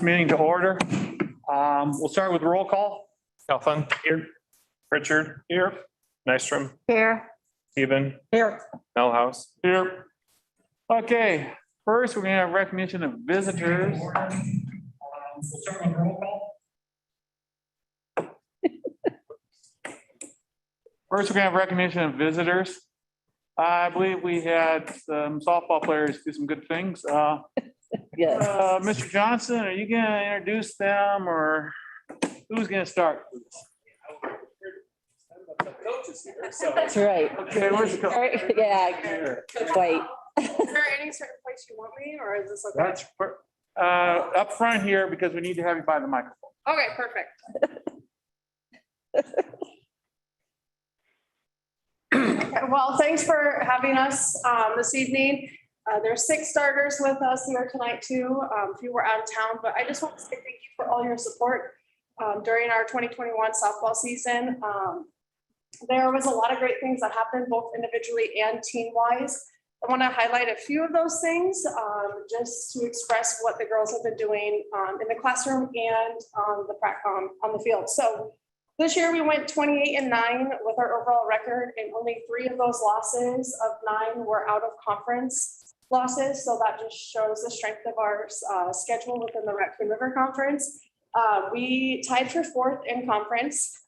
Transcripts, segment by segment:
this meeting to order. We'll start with roll call. Gelfen. Here. Richard. Here. Nystrom. Here. Stephen. Here. Melhouse. Here. Okay, first, we're gonna have recognition of visitors. We'll start with roll call. First, we're gonna have recognition of visitors. I believe we had some softball players do some good things. Yes. Mr. Johnson, are you gonna introduce them or who's gonna start? That's right. Okay, where's the coach? Yeah, quite. Is there any certain place you want me, or is this okay? That's up front here because we need to have you by the microphone. Okay, perfect. Okay, well, thanks for having us this evening. There's 6 starters with us here tonight too. A few were out of town, but I just want to say thank you for all your support during our 2021 softball season. There was a lot of great things that happened both individually and team-wise. I want to highlight a few of those things just to express what the girls have been doing in the classroom and on the field. So this year we went 28-9 with our overall record, and only 3 of those losses of 9 were out of conference losses. So that just shows the strength of our schedule within the Raccoon River Conference. We tied for 4th in conference.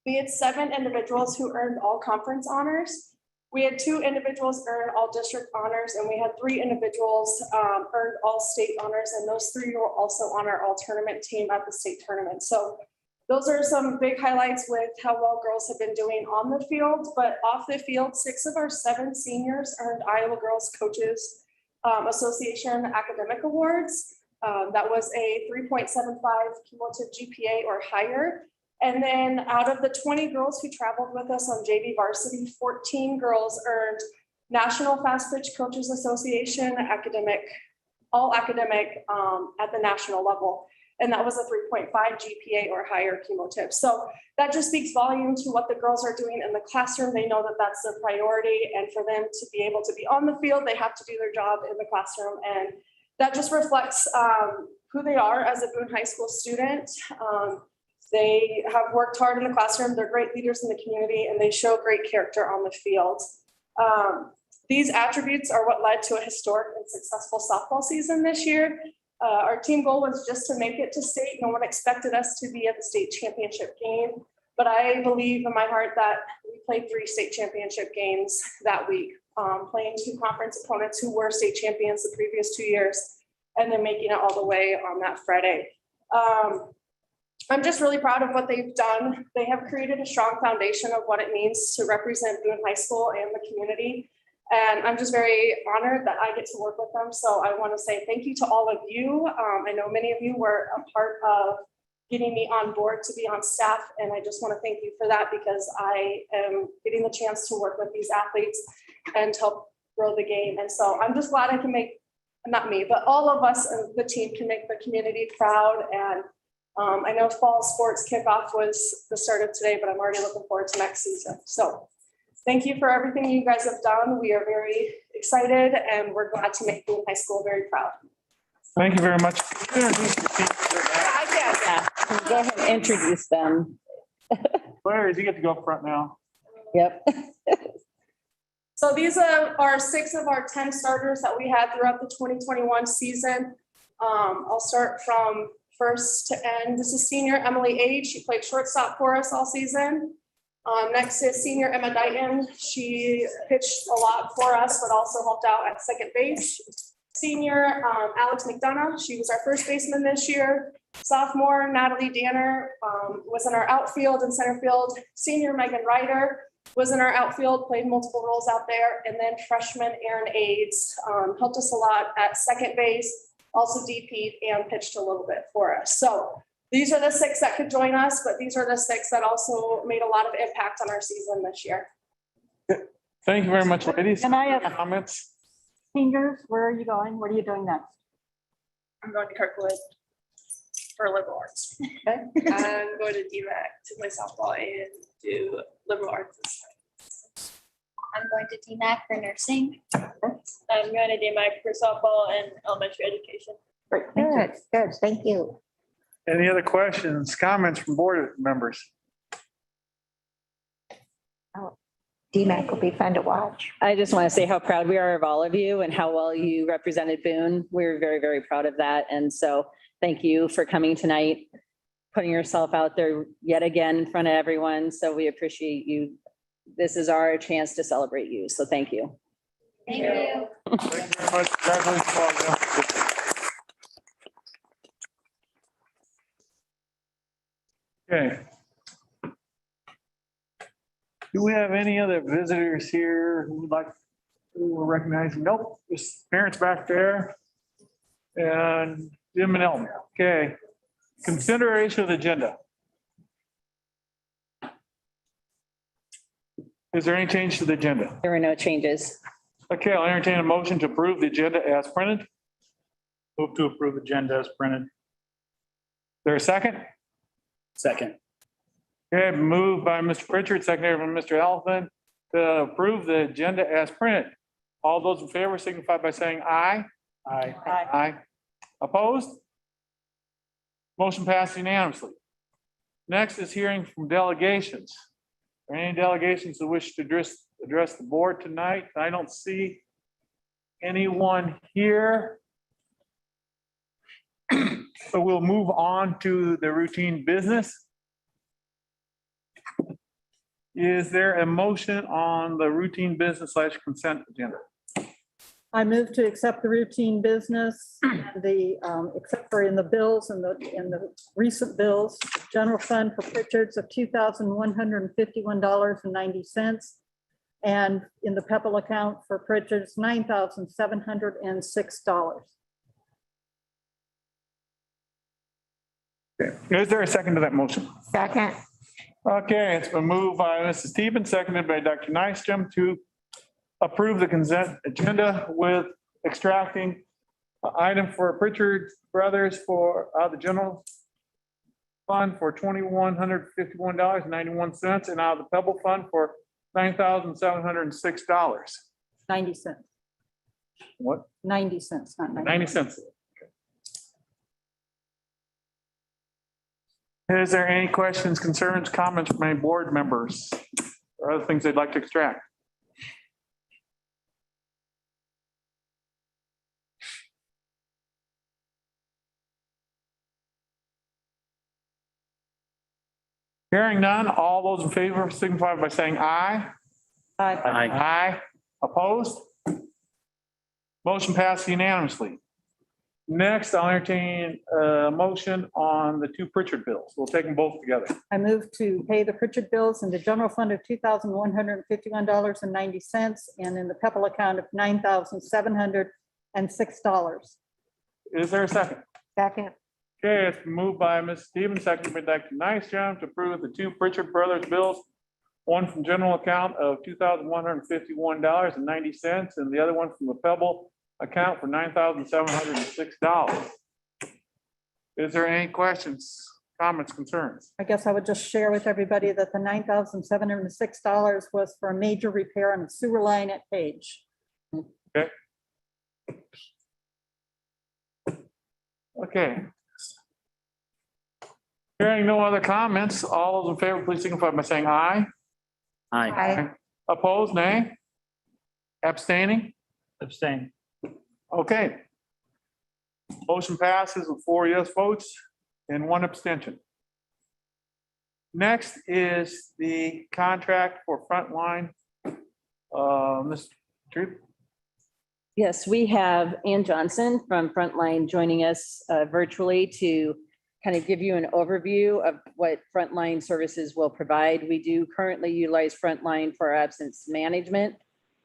We had 7 individuals who earned all conference honors. We had 2 individuals earn all district honors, and we had 3 individuals earned all state honors, and those 3 were also on our all tournament team at the state tournament. So those are some big highlights with how well girls have been doing on the field, but off the field, 6 of our 7 seniors earned Iowa Girls Coaches Association academic awards. That was a 3.75 cumulative GPA or higher. And then out of the 20 girls who traveled with us on JV varsity, 14 girls earned National Fast Pitch Coaches Association all academic at the national level. And that was a 3.5 GPA or higher cumulative. So that just speaks volume to what the girls are doing in the classroom. They know that that's their priority. And for them to be able to be on the field, they have to do their job in the classroom. And that just reflects who they are as a Boone High School student. They have worked hard in the classroom. They're great leaders in the community, and they show great character on the field. These attributes are what led to a historic and successful softball season this year. Our team goal was just to make it to state. No one expected us to be at the state championship game, but I believe in my heart that we played 3 state championship games that week, playing 2 conference opponents who were state champions the previous 2 years, and then making it all the way on that Friday. I'm just really proud of what they've done. They have created a strong foundation of what it means to represent Boone High School and the community. And I'm just very honored that I get to work with them. So I want to say thank you to all of you. I know many of you were a part of getting me on board to be on staff. And I just want to thank you for that, because I am getting the chance to work with these athletes and help grow the game. And so I'm just glad I can make, not me, but all of us and the team can make the community proud. And I know fall sports kickoff was the start of today, but I'm already looking forward to next season. So thank you for everything you guys have done. We are very excited, and we're glad to make Boone High School very proud. Thank you very much. Introduce your team. Yeah. Go ahead and introduce them. Players, you get to go up front now. Yep. So these are 6 of our 10 starters that we had throughout the 2021 season. I'll start from first to end. This is senior Emily Age. She played shortstop for us all season. Next is senior Emma Dighton. She pitched a lot for us, but also helped out at second base. Senior Alex McDonough. She was our first baseman this year. Sophomore Natalie Danner was in our outfield and center field. Senior Megan Ryder was in our outfield, played multiple roles out there. And then freshman Erin Aids helped us a lot at second base, also DP'd and pitched a little bit for us. So these are the 6 that could join us, but these are the 6 that also made a lot of impact on our season this year. Thank you very much, ladies. Can I have Comments? seniors? Where are you going? What are you doing next? I'm going to Kirkwood for liberal arts. Okay. I'm going to DMAC to play softball and do liberal arts this time. I'm going to DMAC for nursing. I'm going to DMAC for softball and elementary education. Good, good, thank you. Any other questions, comments from board members? DMAC will be fun to watch. I just want to say how proud we are of all of you and how well you represented Boone. We're very, very proud of that. And so thank you for coming tonight, putting yourself out there yet again in front of everyone. So we appreciate you. This is our chance to celebrate you. So thank you. Thank you. Thank you very much. Congratulations, all of them. Okay. Do we have any other visitors here who would like, who are recognizing? Nope, just parents back there. And Jim and Elton. Okay. Consideration of the agenda. Is there any change to the agenda? There were no changes. Okay, I'll entertain a motion to approve the agenda as printed. Move to approve agenda as printed. There a second? Second. Okay, moved by Mr. Pritchard, seconded by Mr. Elfman to approve the agenda as printed. All those in favor signify by saying aye. Aye. Aye. Opposed? Motion passed unanimously. Next is hearing from delegations. Are any delegations that wish to address the board tonight? I don't see anyone here. So we'll move on to the routine business. Is there a motion on the routine business / consent agenda? I move to accept the routine business, except for in the bills and the recent bills, general fund for Pritchard's of $2,151.90. And in the Pepple account for Pritchard's, $9,706. Okay. Is there a second to that motion? Second, Okay, it's been moved by Mrs. Stevens, seconded by Dr. Nystrom to approve the consent agenda with extracting an item for Pritchard Brothers for the general fund for $2,151.91 and out of the Pebble Fund for $9,706. 90 cents, What? 90 cents, not 90. 90 cents. Is there any questions, concerns, comments from any board members or other things they'd like to extract? Hearing none, all those in favor signify by saying aye. Aye. Aye. Opposed? Motion passed unanimously. Next, I'll entertain a motion on the two Pritchard bills. We'll take them both together. I move to pay the Pritchard bills in the general fund of $2,151.90 and in the Pepple account of $9,706. Is there a second? second, Okay, it's been moved by Ms. Stevens, seconded by Dr. Nystrom to approve the two Pritchard Brothers bills. One from general account of $2,151.90 and the other one from the Pebble account for $9,706. Is there any questions, comments, concerns? I guess I would just share with everybody that the $9,706 was for a major repair on a sewer line at Page. Okay. Hearing no other comments, all those in favor, please signify by saying aye. aye, Opposed, nay? Abstaining? Abstain. Okay. Motion passes with 4 yes votes and 1 abstention. Next is the contract for Frontline. Ms. Drew? Yes, we have Ann Johnson from Frontline joining us virtually to kind of give you an overview of what Frontline services will provide. We do currently utilize Frontline for our absence management,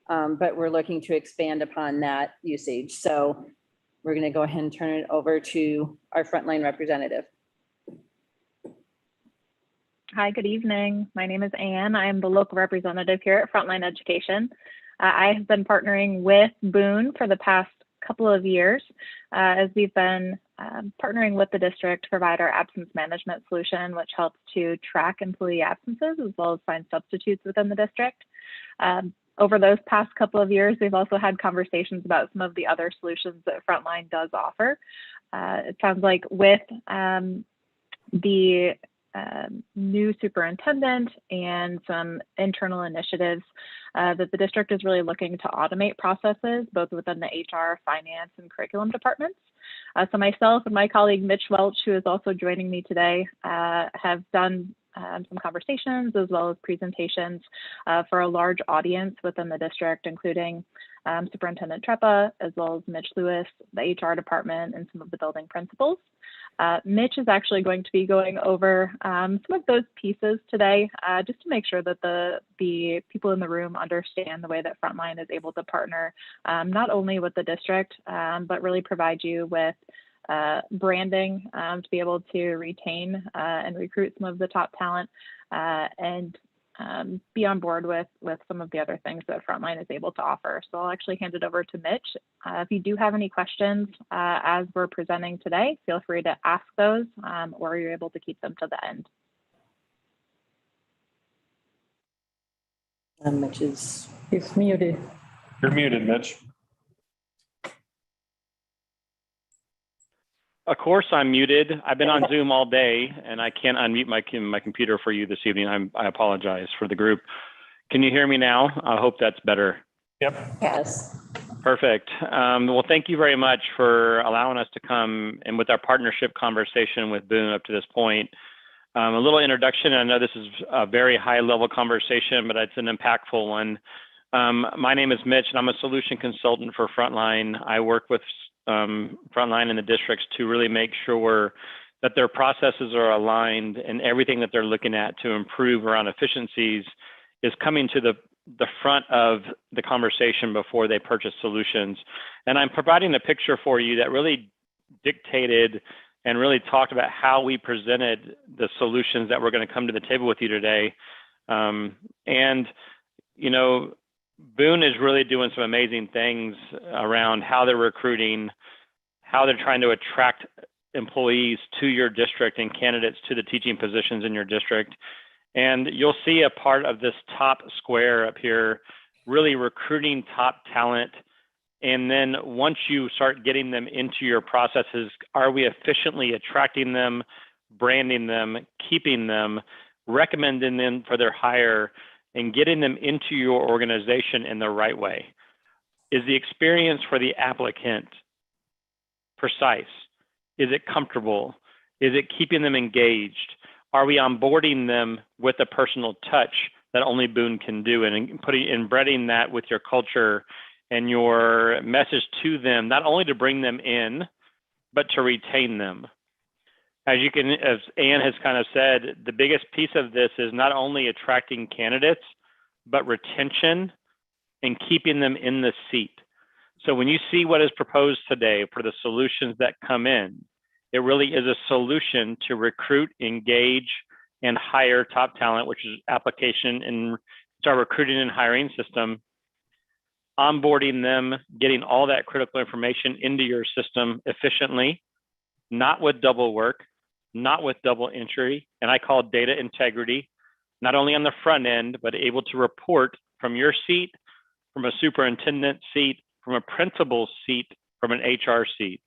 but we're looking to expand upon that usage. So we're going to go ahead and turn it over to our Frontline representative. Hi, good evening. My name is Anne. I am the local representative here at Frontline Education. I have been partnering with Boone for the past couple of years as we've been partnering with the district to provide our absence management solution, which helps to track employee absences as well as find substitutes within the district. Over those past couple of years, we've also had conversations about some of the other solutions that Frontline does offer. It sounds like with the new superintendent and some internal initiatives that the district is really looking to automate processes, both within the HR, finance, and curriculum departments. So myself and my colleague Mitch Welch, who is also joining me today, have done some conversations as well as presentations for a large audience within the district, including Superintendent Treppa, as well as Mitch Lewis, the HR department, and some of the building principals. Mitch is actually going to be going over some of those pieces today, just to make sure that the people in the room understand the way that Frontline is able to partner, not only with the district, but really provide you with branding to be able to retain and recruit some of the top talent, and be on board with some of the other things that Frontline is able to offer. So I'll actually hand it over to Mitch. If you do have any questions as we're presenting today, feel free to ask those, or you're able to keep them to the end. Mitch is. He's muted. You're muted, Mitch. Of course, I'm muted. I've been on Zoom all day, and I can't unmute my computer for you this evening. I apologize for the group. Can you hear me now? I hope that's better. Yep. Yes. Perfect. Well, thank you very much for allowing us to come and with our partnership conversation with Boone up to this point. A little introduction. I know this is a very high-level conversation, but it's an impactful one. My name is Mitch, and I'm a solution consultant for Frontline. I work with Frontline in the districts to really make sure that their processes are aligned and everything that they're looking at to improve around efficiencies is coming to the front of the conversation before they purchase solutions. And I'm providing a picture for you that really dictated and really talked about how we presented the solutions that we're going to come to the table with you today. And, you know, Boone is really doing some amazing things around how they're recruiting, how they're trying to attract employees to your district and candidates to the teaching positions in your district. And you'll see a part of this top square up here, really recruiting top talent. And then once you start getting them into your processes, are we efficiently attracting them, branding them, keeping them, recommending them for their hire, and getting them into your organization in the right way? Is the experience for the applicant precise? Is it comfortable? Is it keeping them engaged? Are we onboarding them with a personal touch that only Boone can do, and embedding that with your culture and your message to them, not only to bring them in, but to retain them? As Ann has kind of said, the biggest piece of this is not only attracting candidates, but retention and keeping them in the seat. So when you see what is proposed today for the solutions that come in, it really is a solution to recruit, engage, and hire top talent, which is application and our recruiting and hiring system, onboarding them, getting all that critical information into your system efficiently, not with double work, not with double entry, and I call data integrity, not only on the front end, but able to report from your seat, from a superintendent seat, from a principal seat, from an HR seat.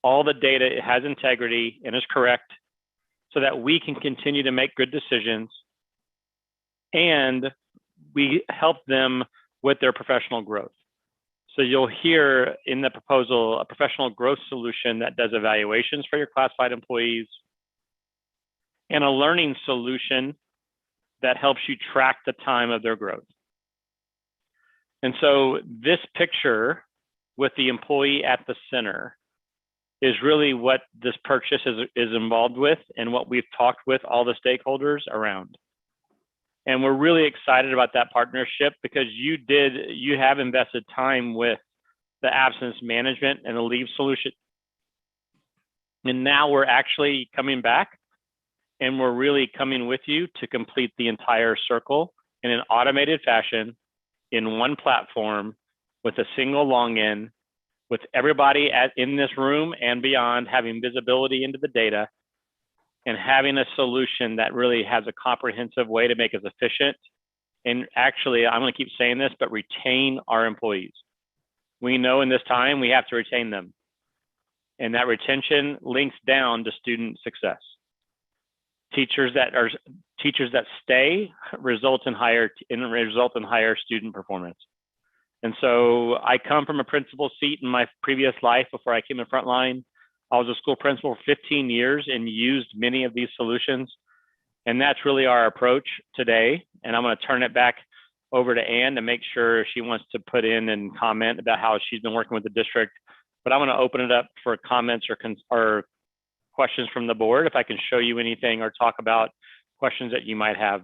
All the data has integrity and is correct so that we can continue to make good decisions, and we help them with their professional growth. So you'll hear in the proposal a professional growth solution that does evaluations for your classified employees, and a learning solution that helps you track the time of their growth. And so this picture with the employee at the center is really what this purchase is involved with, and what we've talked with all the stakeholders around. And we're really excited about that partnership because you have invested time with the absence management and the leave solution. And now we're actually coming back, and we're really coming with you to complete the entire circle in an automated fashion in one platform with a single login, with everybody in this room and beyond having visibility into the data, and having a solution that really has a comprehensive way to make us efficient and actually, I'm going to keep saying this, but retain our employees. We know in this time we have to retain them. And that retention links down to student success. Teachers that stay result in higher student performance. And so I come from a principal seat in my previous life before I came in Frontline. I was a school principal for 15 years and used many of these solutions. And that's really our approach today. And I'm going to turn it back over to Ann to make sure she wants to put in and comment about how she's been working with the district. But I'm going to open it up for comments or questions from the board, if I can show you anything or talk about questions that you might have.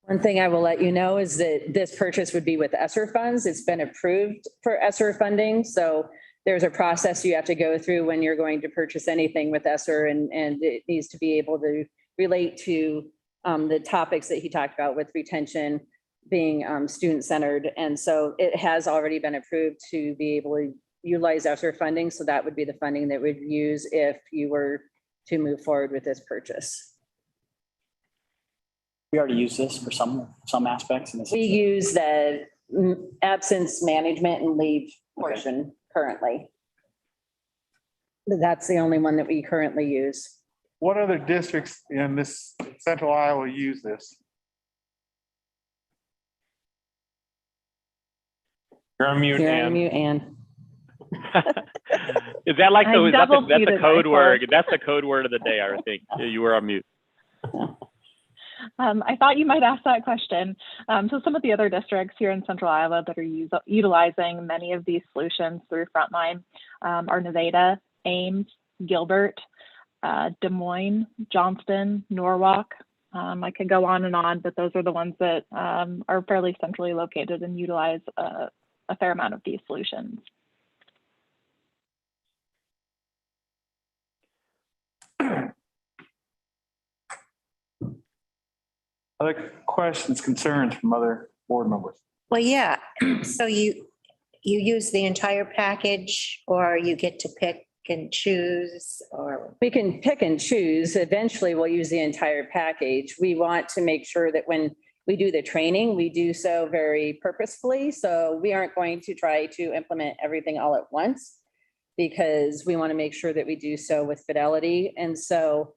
One thing I will let you know is that this purchase would be with ESSER funds. It's been approved for ESSER funding. So there's a process you have to go through when you're going to purchase anything with ESSER, and it needs to be able to relate to the topics that he talked about with retention being student-centered. And so it has already been approved to be able to utilize ESSER funding. So that would be the funding that we'd use if you were to move forward with this purchase. We already use this for some aspects. In this. We use the absence management and leave portion currently. That's the only one that we currently use. What other districts in this central Iowa use this? You're on mute, You're on Ann. mute, Ann. Is that like I that's double a muted code myself. word? That's the code word of the day, I think. You were on mute. I thought you might ask that question. So some of the other districts here in Central Iowa that are utilizing many of these solutions through Frontline are Nevada, Ames, Gilbert, Des Moines, Johnston, Norwalk. I could go on, but those are the ones that are fairly centrally located and utilize a fair amount of these solutions. Other questions, concerns from other board members? Well, yeah, so you use the entire package, or you get to pick and choose, or? We can pick and choose. Eventually, we'll use the entire package. We want to make sure that when we do the training, we do so very purposefully. So we aren't going to try to implement everything all at once, because we want to make sure that we do so with fidelity. And so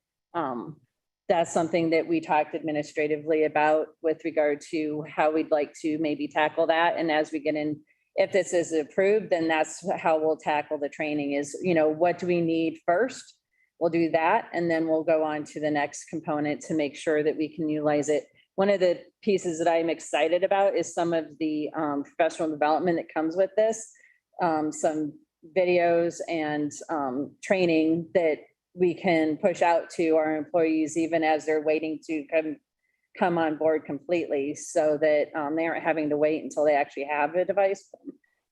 that's something that we talked administratively about with regard to how we'd like to maybe tackle that. And as we get in, if this is approved, then that's how we'll tackle the training is, what do we need first? We'll do that. And then we'll go on to the next component to make sure that we can utilize it. One of the pieces that I'm excited about is some of the professional development that comes with this, some videos and training that we can push out to our employees, even as they're waiting to come on board completely, so that they aren't having to wait until they actually have a device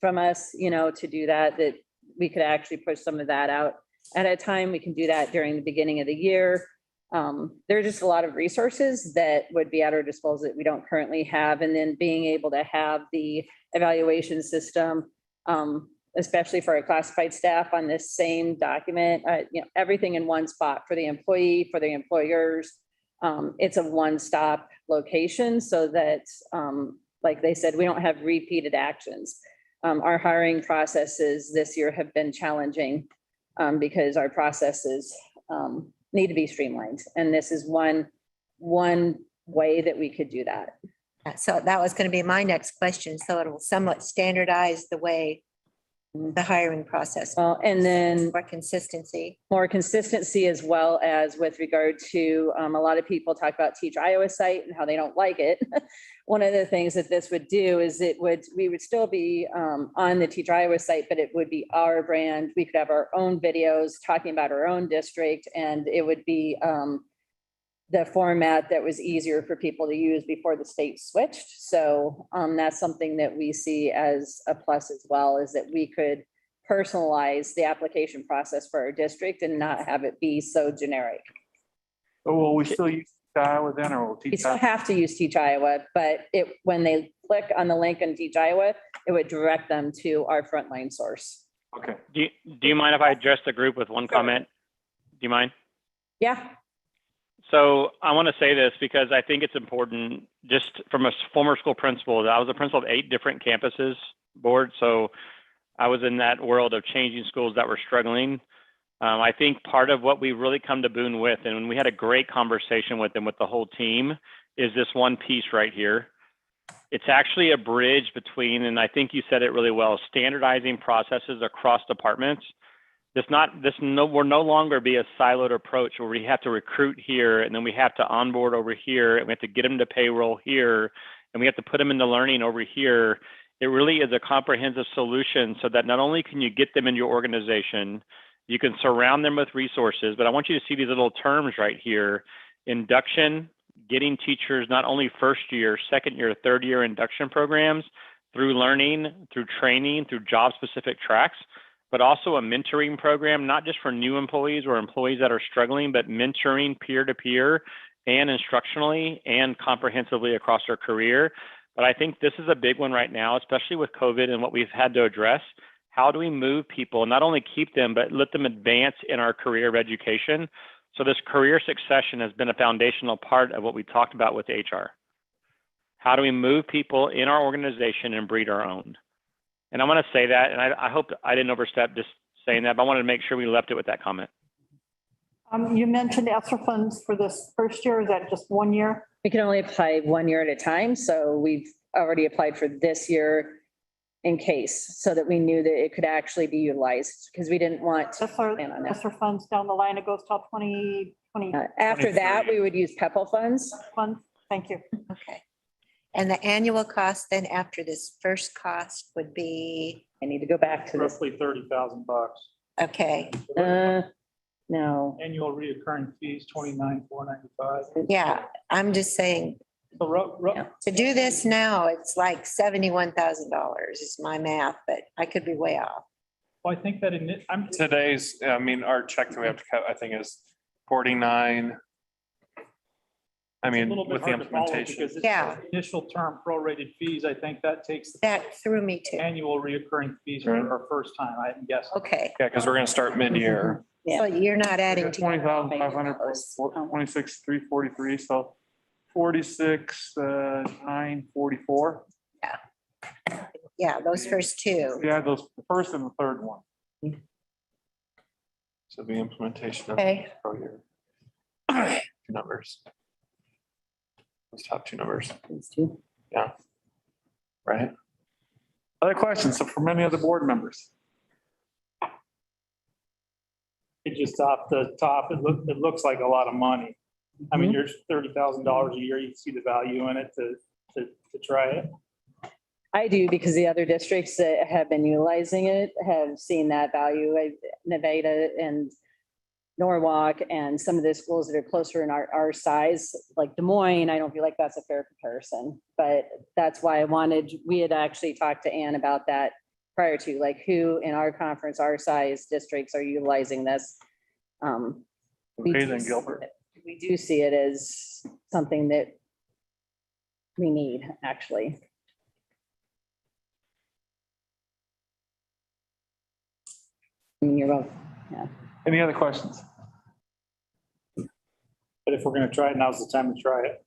from us, to do that, that we could actually push some of that out at a time. We can do that during the beginning of the year. There are just a lot of resources that would be at our disposal that we don't currently have. And then being able to have the evaluation system, especially for our classified staff on this same document, everything in one spot for the employee, for the employers. It's a one-stop location so that, like they said, we don't have repeated actions. Our hiring processes this year have been challenging because our processes need to be streamlined. And this is one way that we could do that. So that was going to be my next question. So it'll somewhat standardize the way the hiring process. Well, and then For consistency. more consistency, as well as with regard to, a lot of people talk about Teach Iowa site and how they don't like it. One of the things that this would do is we would still be on the Teach Iowa site, but it would be our brand. We could have our own videos talking about our own district, and it would be the format that was easier for people to use before the state switched. So that's something that we see as a plus as well, is that we could personalize the application process for our district and not have it be so generic. Or will we still use Iowa then, or will You teach? still have to use Teach Iowa, but when they click on the link on Teach Iowa, it would direct them to our Frontline source. Okay. Do you mind if I address the group with one comment? Do you mind? Yeah. So I want to say this because I think it's important, just from a former school principal. I was a principal of 8 different campuses board. So I was in that world of changing schools that were struggling. I think part of what we really come to Boone with, and we had a great conversation with them, with the whole team, is this one piece right here. It's actually a bridge between, and I think you said it really well, standardizing processes across departments. We'll no longer be a siloed approach where we have to recruit here and then we have to onboard over here and we have to get them to payroll here and we have to put them into learning over here. It really is a comprehensive solution so that not only can you get them in your organization, you can surround them with resources, but I want you to see these little terms right here: induction, getting teachers not only first year, second year, third year induction programs through learning, through training, through job specific tracks, but also a mentoring program, not just for new employees or employees that are struggling, but mentoring peer-to-peer and instructionally and comprehensively across their career. But I think this is a big one right now, especially with COVID and what we've had to address. How do we move people, not only keep them, but let them advance in our career of education? So this career succession has been a foundational part of what we talked about with HR. How do we move people in our organization and breed our own? And I want to say that, and I hope I didn't overstep just saying that, but I wanted to make sure we left it with that comment. You mentioned ESSER funds for this first year. Is that just 1 year? We can only apply 1 year at a time. So we've already applied for this year in case, so that we knew that it could actually be utilized, because we didn't want to plan on that. ESSER funds down the line, it goes till 2020 After that, we would use PEPAL funds. funds. Thank you. Okay. And the annual cost then after this first cost would be, I need to go back to this. Roughly $30,000. okay, No, Annual reoccurring fees, $29,495. yeah, I'm just saying, So to do this now, it's like $71,000 is my math, but I could be way off. Well, I think that I'm, Today's, I mean, our check that we have to cut, I think is 49. I it's a mean, little bit with the hard to follow implementation. because it's Yeah. the initial term prorated fees. I think that takes the That threw me too. annual reoccurring fees for our first time. I hadn't guessed. Okay, Yeah, because we're going to start mid-year. so you're not adding to, 20,500, 26,343, so 46, 944. yeah, those first two. Yeah, those, the first and the third one. So the implementation of Okay, pro year. Two numbers. Those top 2 numbers, these two. right? Other questions from any of the board members? It just off the top, it looks like a lot of money. I mean, you're $30,000 a year. You see the value in it to try it. I do, because the other districts that have been utilizing it have seen that value. Nevada and Norwalk and some of the schools that are closer in our size, like Des Moines, I don't feel like that's a fair comparison. But that's why we had actually talked to Ann about that prior to, like, who in our conference, our size districts are utilizing this. We Okay, do then see Gilbert. it- We do see it as something that we need, actually. I mean, you're both, yeah. Any other questions? But if we're going to try it, now's the time to try it.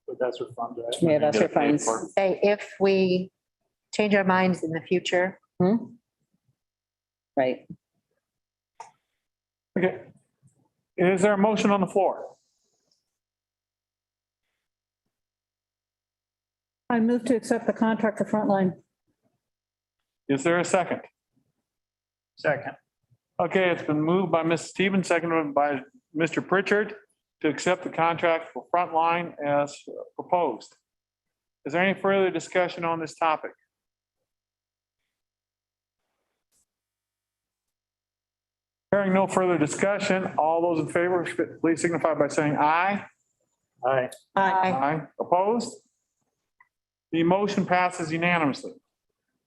But that's what fun, right? Yeah, that's Get for paid funds. for. say if we change our minds in the future, Right. Okay. Is there a motion on the floor? I move to accept the contract for Frontline. Is there a second? Second. Okay, it's been moved by Mrs. Stevens, seconded by Mr. Pritchard to accept the contract for Frontline as proposed. Is there any further discussion on this topic? Hearing no further discussion, all those in favor, please signify by saying aye. Aye. Aye. Opposed? The motion passes unanimously.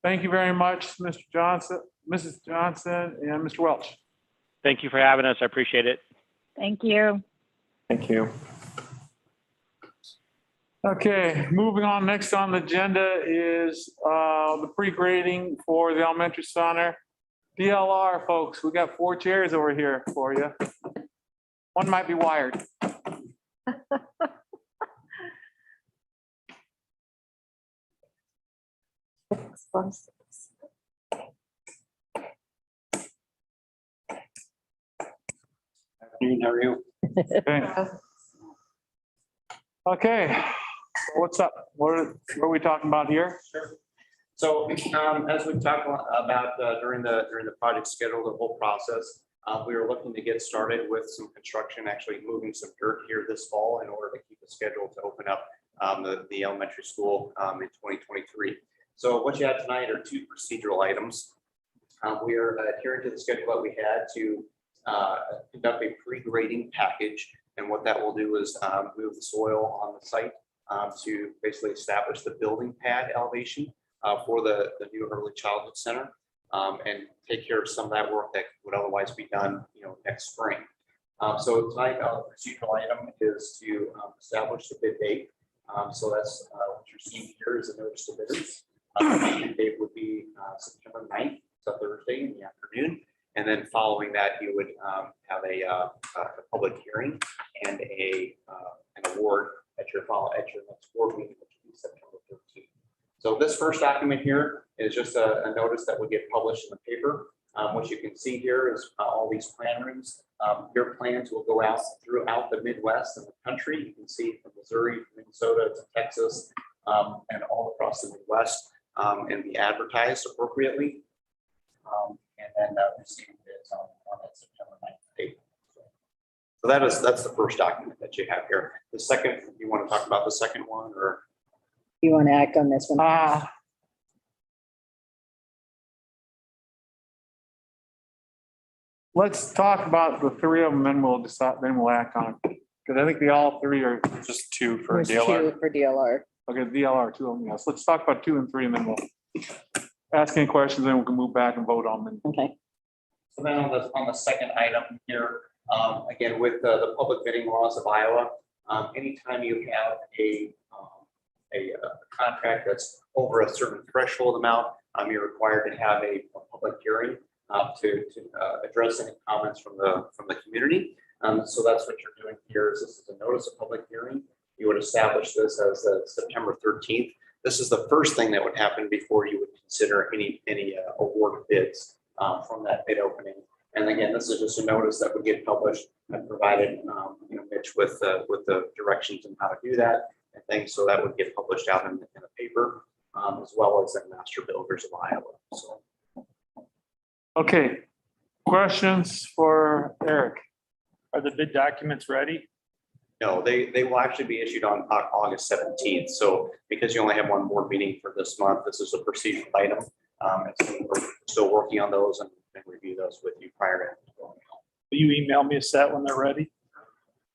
Thank you very much, Mr. Johnson, Mrs. Johnson, and Mr. Welch. Thank you for having us. I appreciate it. Thank you. Thank you. Okay, moving on. Next on the agenda is the pre-grading for the elementary center. DLR, folks, we got 4 chairs over here for you. One might be wired. How are you? Okay. Okay, so what's up? What are we talking about here? So as we've talked about during the project schedule, the whole process, we were looking to get started with some construction, actually moving some dirt here this fall in order to keep the schedule to open up the elementary school in 2023. So what you have tonight are two procedural items. We are adhering to the schedule that we had to conduct a pre-grading package. And what that will do is move the soil on the site to basically establish the building pad elevation for the new early childhood center and take care of some of that work that would otherwise be done, next spring. So tonight, our procedural item is to establish the bid date. So that's what you're seeing here is a notice to bidders. The bid date would be September 9th, it's a Thursday in the afternoon. And then following that, you would have a public hearing and an award at your next board meeting, which will be September 13th. So this first document here is just a notice that would get published in the paper. What you can see here is all these plan rooms. Your plans will go out throughout the Midwest and the country. You can see from Missouri, Minnesota to Texas, and all across the Midwest, and be advertised appropriately. And then receive bids on that September 9th date. So that's the first document that you have here. The second, you want to talk about the second one, or? You want to act on this one? Let's talk about the three of them, then we'll decide, then we'll act on it. Because I think they all three are, Just two for There's DLR. two for DLR. okay, DLR, two of them, yes. Let's talk about 2 and 3 and then we'll ask any questions, then we can move back and vote on them. Okay. So then on the second item here, again, with the public bidding laws of Iowa, anytime you have a contract that's over a certain threshold amount, you're required to have a public hearing to address any comments from the community. So that's what you're doing here. Is this is a notice of public hearing. You would establish this as September 13th. This is the first thing that would happen before you would consider any award bids from that bid opening. And again, this is just a notice that would get published and provided, Mitch with the directions on how to do that and things. So that would get published out in the paper, as well as in Master Builders of Iowa. So. Okay, questions for Eric? Are the bid documents ready? No, they will actually be issued on August 17th. So because you only have one board meeting for this month, this is a procedural item. And so we're still working on those and review those with you prior to going on. Will you email me a set when they're ready?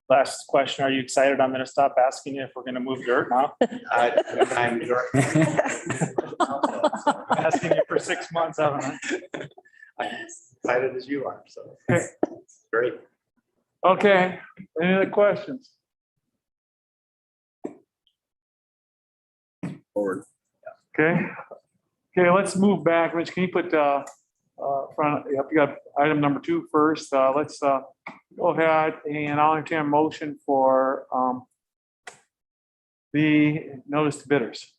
Last question, are you excited? I'm gonna stop asking you if we're gonna move dirt now. I'm Asking you for 6 months, haven't I? as excited as you are. So Okay. great. Okay, any other questions? Forward. Okay, let's move back. Rich, can you put front, yep, you got item number 2 first. Let's go ahead and I'll entertain a motion for the notice to bidders.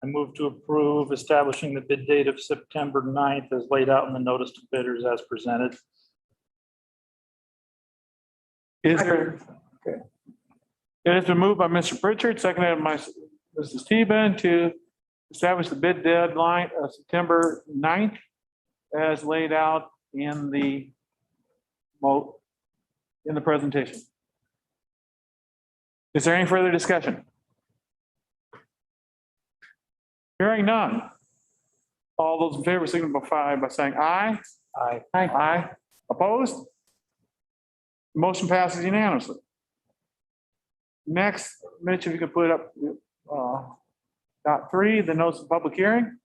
I move to approve establishing the bid date of September 9th as laid out in the notice to bidders as presented. Is there? Okay. It has been moved by Mr. Pritchard, seconded by Mrs. Teben to establish the bid deadline of September 9th as laid out in the presentation. Is there any further discussion? Hearing none. All those in favor signify by saying aye. Aye. Aye. Opposed? Motion passes unanimously. Next, Mitch, if you could put up dot 3, the notice of public hearing.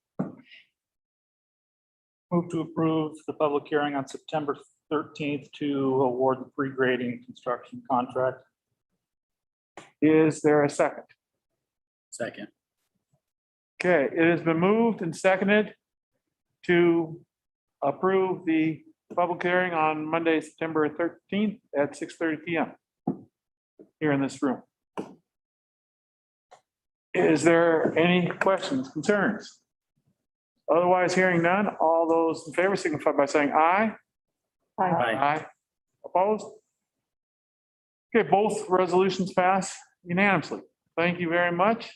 Move to approve the public hearing on September 13th to award the pre-grading construction contract. Is there a second? Second. Okay, it has been moved and seconded to approve the public hearing on Monday, September 13th at 6:30 PM. here in this room. Is there any questions, concerns? Otherwise, hearing none, all those in favor signify by saying aye. Aye. Opposed? Okay, both resolutions pass unanimously. Thank you very much.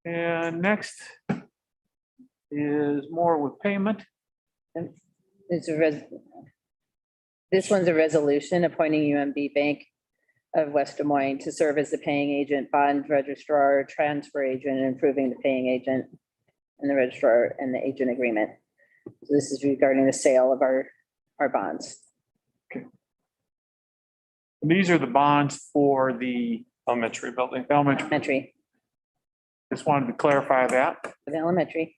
And next is more with payment. It's this one's a resolution appointing UMB Bank of West Des Moines to serve as the paying agent, bond registrar, transfer agent, and improving the paying agent and the registrar and the agent agreement. So this is regarding the sale of our bonds. These are the bonds for the Elementary building. elementary. Elementary, Just wanted to clarify that. for the elementary.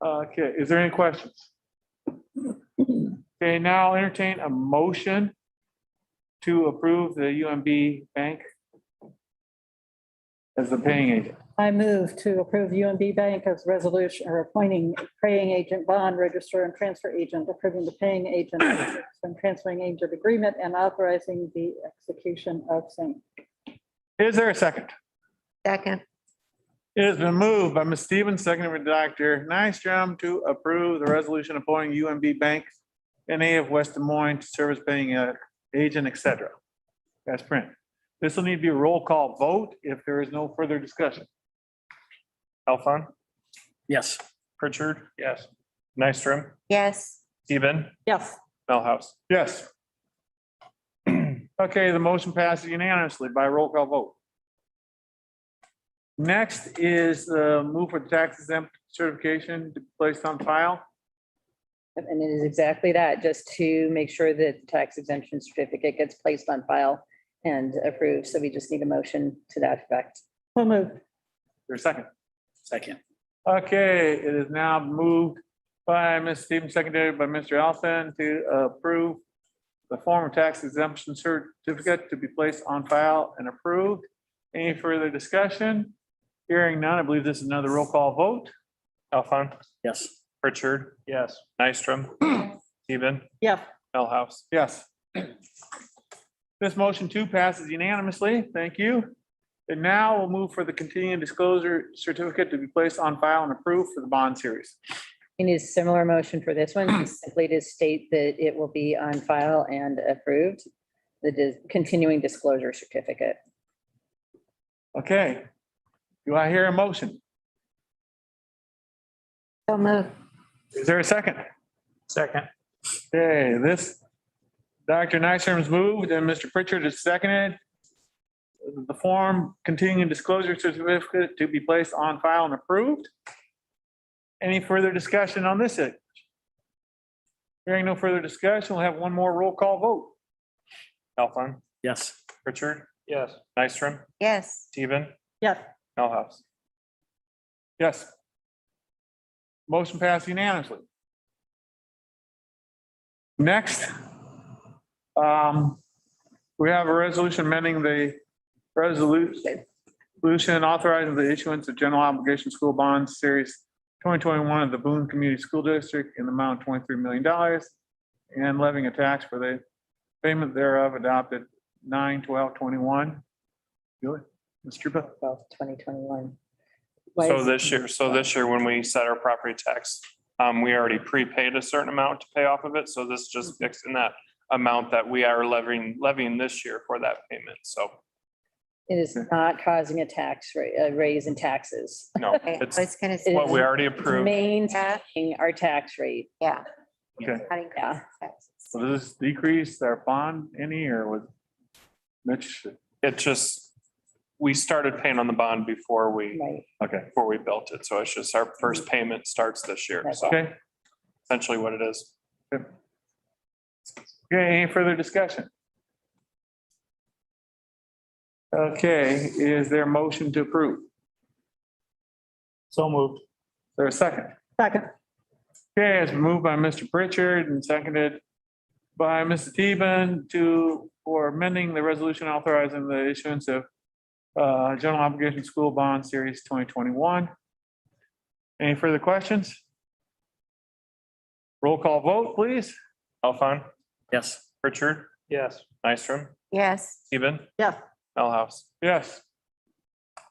Okay, is there any questions? Okay, now I'll entertain a motion to approve the UMB Bank as the paying agent. I move to approve UMB Bank as resolution or appointing paying agent, bond registrar, and transfer agent, approving the paying agent and transferring agent agreement, and authorizing the execution of same. Is there a second? Second. It has been moved by Ms. Stevens, seconded by Dr. Nystrom to approve the resolution appointing UMB Bank NA of West Des Moines to serve as paying agent, et cetera. That's print. This will need to be a roll call vote if there is no further discussion. Alphon, Yes. Pritchard, Yes. Nystrom, Yes. Stephen, Yes. Melhouse. Yes. Okay, the motion passes unanimously by roll call vote. Next is the move for the tax exempt certification to be placed on file. And it is exactly that, just to make sure that the tax exemption certificate gets placed on file and approved. So we just need a motion to that effect. So moved. For a second. Second. Okay, it is now moved by Ms. Stevens, seconded by Mr. Alphen to approve the form of tax exemption certificate to be placed on file and approved. Any further discussion? Hearing none, I believe this is another roll call vote. Alphon, Yes. Pritchard, Yes. Nystrom, Stephen, Yes. Melhouse. Yes. This motion too passes unanimously. Thank you. And now we'll move for the continuing disclosure certificate to be placed on file and approved for the bond series. We need a similar motion for this one, simply to state that it will be on file and approved, the continuing disclosure certificate. Okay. Do I hear a motion? So moved. Is there a second? Second. Okay, this, Dr. Nystrom's moved and Mr. Pritchard is seconded. The form continuing disclosure certificate to be placed on file and approved. Any further discussion on this? Hearing no further discussion, we'll have one more roll call vote. Alphon, Yes. Pritchard, Yes. Nystrom, Yes. Stephen, Yes. Melhouse. Yes. Motion passed unanimously. Next, we have a resolution amending the resolution authorizing the issuance of general obligation school bonds series 2021 of the Boone Community School District in the amount of $23 million and levying a tax for the payment thereof adopted 9/12/21. Julie, Mr. Bill. 2021. So this year, when we set our property tax, we already prepaid a certain amount to pay off of it. So this just fixed in that amount that we are levying this year for that payment. So It is not causing a tax rate, a raise in taxes. no, I it's was gonna It say, what we is already approved. Maintaining our tax rate. yeah. Okay. Not increase Yeah. taxes. So does this decrease our bond any or was Mitch? It just, we started paying on the bond before we Right. Okay, built it. So it's just our first payment starts this year. So okay. essentially what it is. Okay, any further discussion? Okay, is there a motion to approve? Is So moved. there a second? Second. Okay, it's moved by Mr. Pritchard and seconded by Mr. Teben for amending the resolution authorizing the issuance of general obligation school bond series 2021. Any further questions? Roll call vote, please. Alphon, Yes. Pritchard, Yes. Nystrom, Yes. Stephen, Yes. Millhouse. Yes.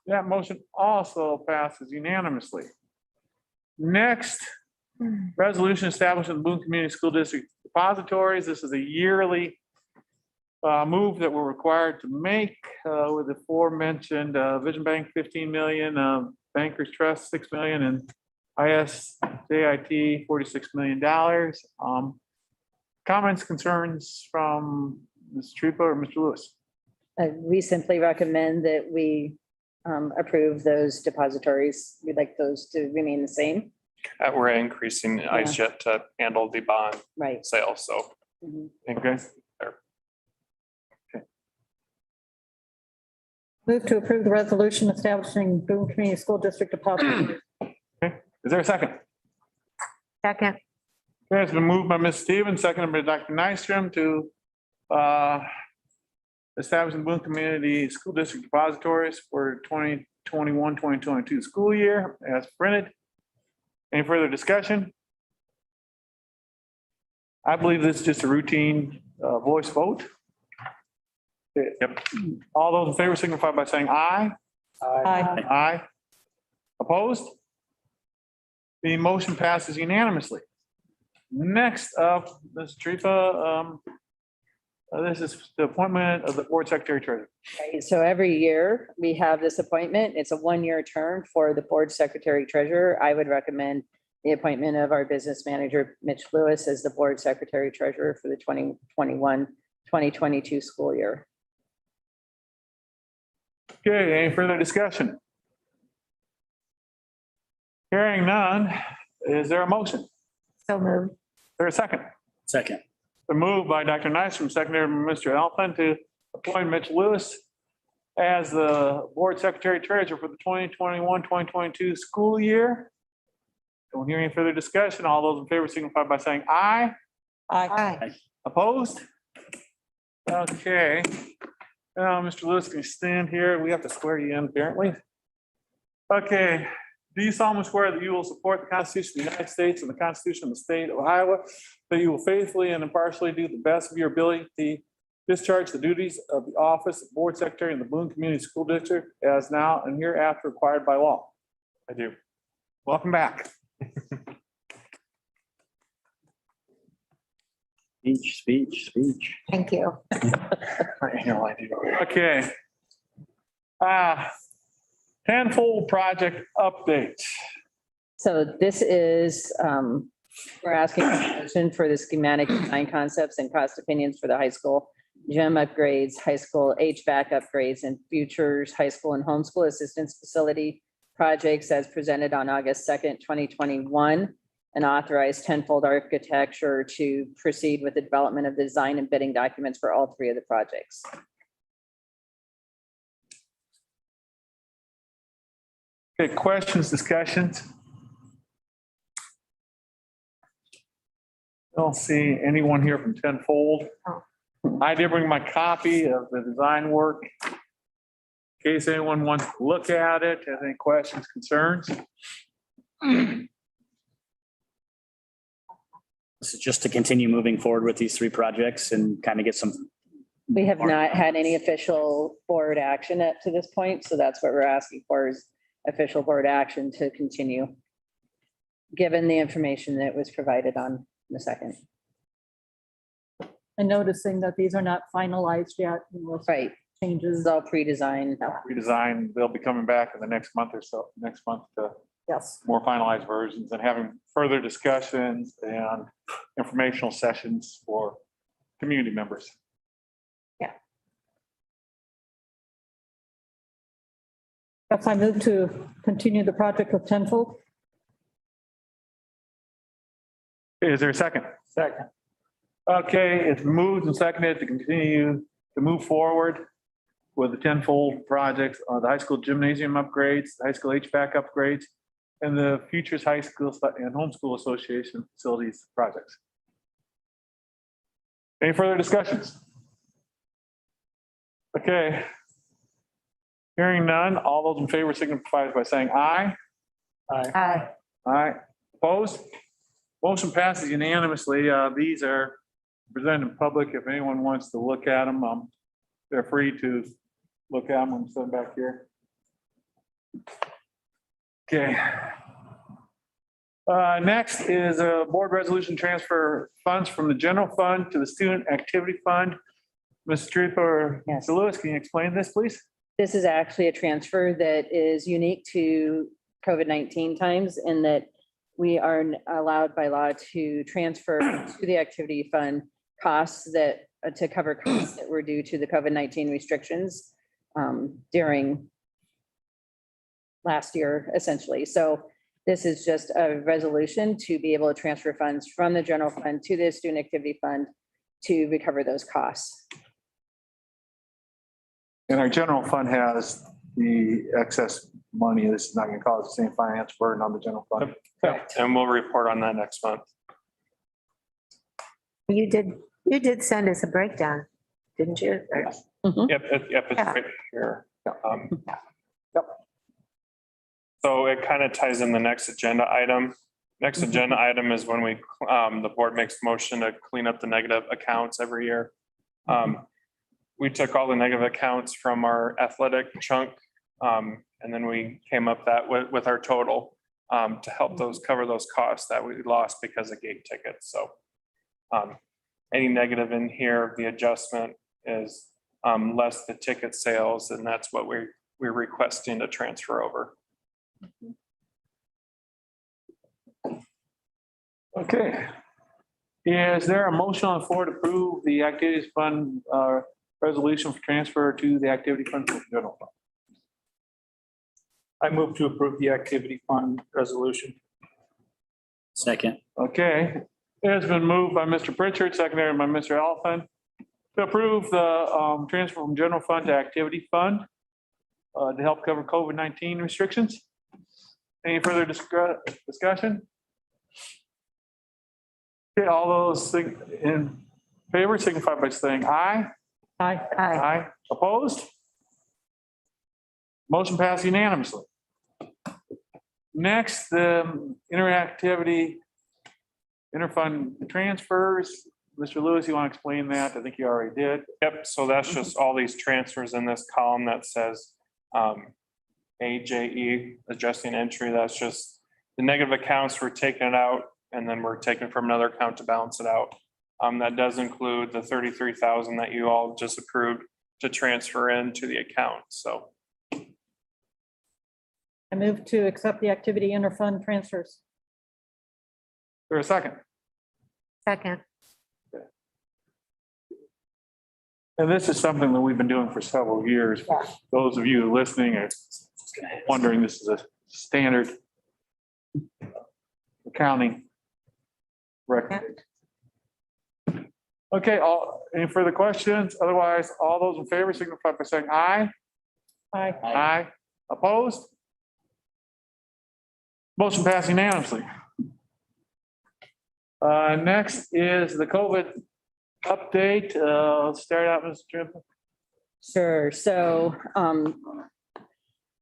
That motion also passes unanimously. Next, resolution establishing the Boone Community School District depositories. This is a yearly move that we're required to make with the aforementioned Vision Bank 15 million, Bankers Trust 6 million, and ISJIT $46 million. Comments, concerns from Ms. Trupa or Mr. Lewis? We simply recommend that we approve those depositories. We'd like those to remain the same. We're increasing IceJet to handle the bond Right. sale, so. Mhm. Okay. Move to approve the resolution establishing Boone Community School District depositories. Is there a second? Second. Okay, it's been moved by Ms. Stevens, seconded by Dr. Nystrom to establish the Boone Community School District depositories for 2021-2022 school year as printed. Any further discussion? I believe this is just a routine voice vote. Yep. All those in favor signify by saying aye. Aye. Aye. Opposed? The motion passes unanimously. Next up, Ms. Trifa, this is the appointment of the board secretary treasurer. Right, so every year we have this appointment. It's a one-year term for the board secretary treasurer. I would recommend the appointment of our business manager, Mitch Lewis, as the board secretary treasurer for the 2021-2022 school year. Okay, any further discussion? Hearing none, is there a motion? So moved. Is there a second? Second. The move by Dr. Nystrom, seconded by Mr. Alphen to appoint Mitch Lewis as the board secretary treasurer for the 2021-2022 school year. Don't hear any further discussion. All those in favor signify by saying aye. Aye. Opposed? Okay. Now, Mr. Lewis, can you stand here? We have to swear you in apparently. Okay. Do you solemnly swear that you will support the Constitution of the United States and the Constitution of the State of Iowa, that you will faithfully and impartially do the best of your ability to discharge the duties of the office of Board Secretary in the Boone Community School District as now and hereafter required by law? I do. Welcome back. Speech. Thank you. Okay. Tenfold project update. So this is, we're asking permission for the schematic design concepts and cost opinions for the high school gym upgrades, high school HVAC upgrades, and futures high school and homeschool assistance facility projects as presented on August 2nd, 2021, and authorized tenfold architecture to proceed with the development of the design and bidding documents for all three of the projects. Okay, questions, discussions? Don't see anyone here from Tenfold. I did bring my copy of the design work. In case anyone wants to look at it, has any questions, concerns? This is just to continue moving forward with these three projects and kind of get some. We have not had any official board action up to this point, so that's what we're asking for is official board action to continue, given the information that was provided on the second. And noticing that these are not finalized yet. Right, this Changes. is all pre-designed. Redesign, they'll be coming back in the next month or so, next month to Yes. more finalized versions and having further discussions and informational sessions for community members. Yes, I move to continue the project with Tenfold. Is there a second? Second. Okay, it's moved and seconded to continue to move forward with the Tenfold projects, the high school gymnasium upgrades, the high school HVAC upgrades, and the Futures High School and Homeschool Association facilities projects. Any further discussions? Okay. Hearing none, all those in favor signify by saying aye. Aye. Aye. Opposed? Motion passes unanimously. These are presented in public. If anyone wants to look at them, they're free to look at them and send back here. Okay. Next is a board resolution transfer funds from the general fund to the student activity fund. Ms. Truth or Yes. Mr. Lewis, can you explain this, please? This is actually a transfer that is unique to COVID-19 times in that we are allowed by law to transfer to the activity fund costs that, to cover costs that were due to the COVID-19 restrictions during last year, essentially. So this is just a resolution to be able to transfer funds from the general fund to the student activity fund to recover those costs. And our general fund has the excess money. This is not going to cause the same finance burden on the general fund. Correct. And we'll report on that next month. You did send us a breakdown, didn't you? Or- Yep, it's Yeah. right here. So it kind of ties in the next agenda item. Next agenda item is when we, the board makes motion to clean up the negative accounts every year. We took all the negative accounts from our athletic chunk, and then we came up that with our total to help those cover those costs that we lost because of gate tickets. So any negative in here, the adjustment is less the ticket sales, and that's what we're requesting to transfer over. Okay. Is there a motion on the floor to approve the activities fund resolution for transfer to the activity fund from the general fund? I move to approve the activity fund resolution. Second. Okay, it has been moved by Mr. Pritchard, secondary by Mr. Alphen, to approve the transfer from general fund to activity fund to help cover COVID-19 restrictions. Any further discussion? Okay, all those in favor signify by saying aye. Aye. Aye. Aye. Opposed? Motion passed unanimously. Next, the interactivity interfund transfers. Mr. Lewis, you want to explain that? I think you already did. Yep, so that's just all these transfers in this column that says AJE, adjusting entry. That's just the negative accounts were taken out and then we're taking from another account to balance it out. That does include the 33,000 that you all just approved to transfer into the account. So I move to accept the activity interfund transfers. For a second. Second. And this is something that we've been doing for several years. Those of you listening are wondering, this is a standard accounting record. Okay, any further questions? Otherwise, all those in favor signify by saying aye. Aye. Aye. Opposed? Motion passed unanimously. Next is the COVID update. Let's start out, Mr. Trimble. Sure. So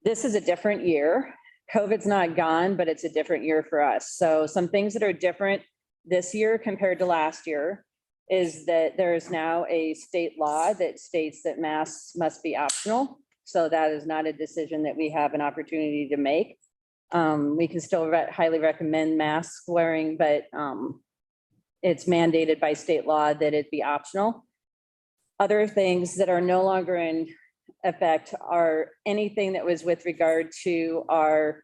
this is a different year. COVID's not gone, but it's a different year for us. So some things that are different this year compared to last year is that there is now a state law that states that masks must be optional. So that is not a decision that we have an opportunity to make. We can still highly recommend mask wearing, but it's mandated by state law that it be optional. Other things that are no longer in effect are anything that was with regard to our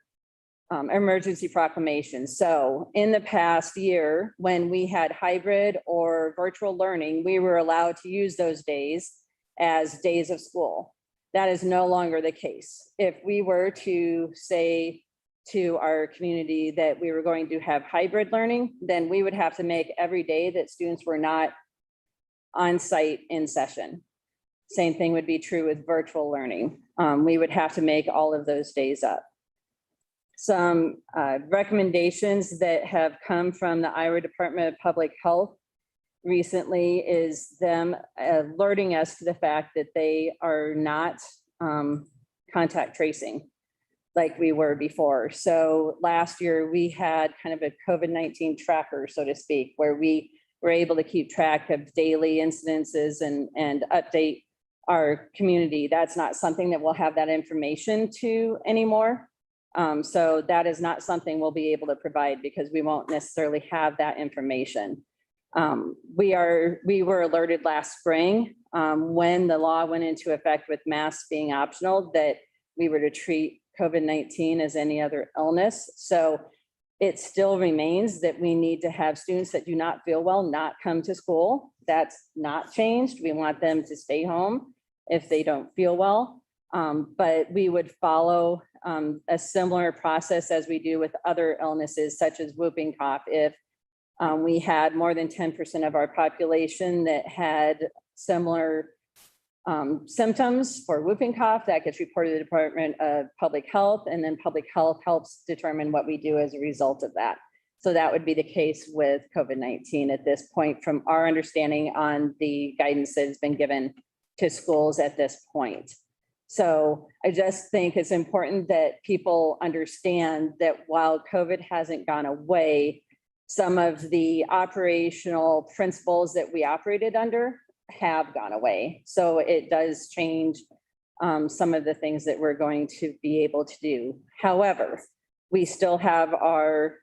emergency proclamation. So in the past year, when we had hybrid or virtual learning, we were allowed to use those days as days of school. That is no longer the case. If we were to say to our community that we were going to have hybrid learning, then we would have to make every day that students were not on site in session. Same thing would be true with virtual learning. We would have to make all of those days up. Some recommendations that have come from the Iowa Department of Public Health recently is them alerting us to the fact that they are not contact tracing like we were before. So last year we had kind of a COVID-19 tracker, so to speak, where we we're able to keep track of daily incidences and update our community. That's not something that we'll have that information to anymore. So that is not something we'll be able to provide because we won't necessarily have that information. We were alerted last spring when the law went into effect with masks being optional that we were to treat COVID-19 as any other illness. So it still remains that we need to have students that do not feel well not come to school. That's not changed. We want them to stay home if they don't feel well. But we would follow a similar process as we do with other illnesses such as whooping cough. If we had more than 10% of our population that had similar symptoms for whooping cough, that gets reported to the Department of Public Health, and then Public Health helps determine what we do as a result of that. So that would be the case with COVID-19 at this point, from our understanding on the guidance that has been given to schools at this point. So I just think it's important that people understand that while COVID hasn't gone away, some of the operational principles that we operated under have gone away. So it does change some of the things that we're going to be able to do. However, we still have our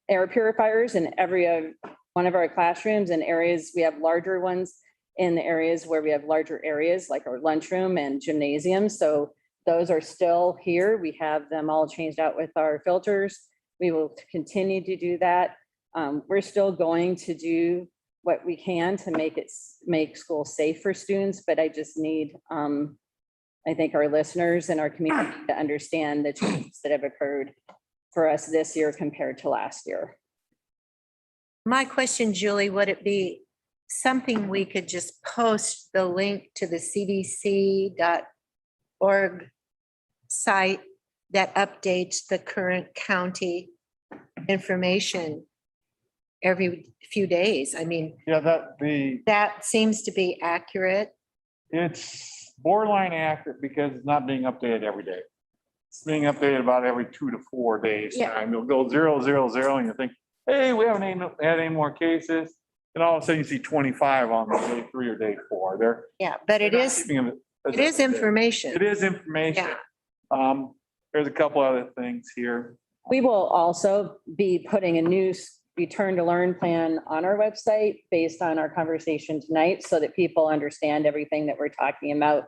air purifiers in every one of our classrooms and areas. We have larger ones in the areas where we have larger areas like our lunchroom and gymnasium. So those are still here. We have them all changed out with our filters. We will continue to do that. We're still going to do what we can to make school safe for students, but I just need, I think our listeners and our community to understand the changes that have occurred for us this year compared to last year. My question, Julie, would it be something we could just post the link to the cdc.org site that updates the current county information every few days? I mean, Yeah, that seems to be accurate. it's borderline accurate because it's not being updated every day. It's being updated about every 2 to 4 days. Yeah. Time you'll go 0, 0, 0, and you think, hey, we haven't had any more cases. And all of a sudden you see 25 on day 3 or day 4. Yeah, but it is information. It is information. There's a couple other things here. We will also be putting a new return to learn plan on our website based on our conversation tonight so that people understand everything that we're talking about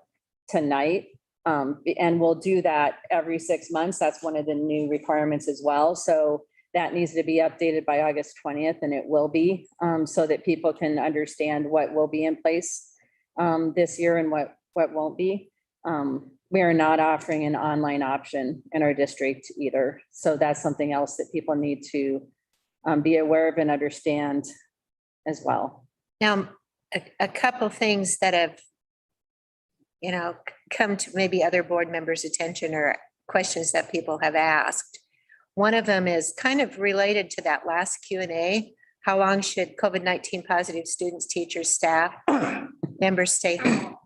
tonight. And we'll do that every 6 months. That's one of the new requirements as well. So that needs to be updated by August 20th, and it will be, so that people can understand what will be in place this year and what won't be. We are not offering an online option in our district either. So that's something else that people need to be aware of and understand as well. Now, a couple things that have, come to maybe other board members' attention or questions that people have asked. One of them is kind of related to that last Q&A. How long should COVID-19 positive students, teachers, staff members stay home?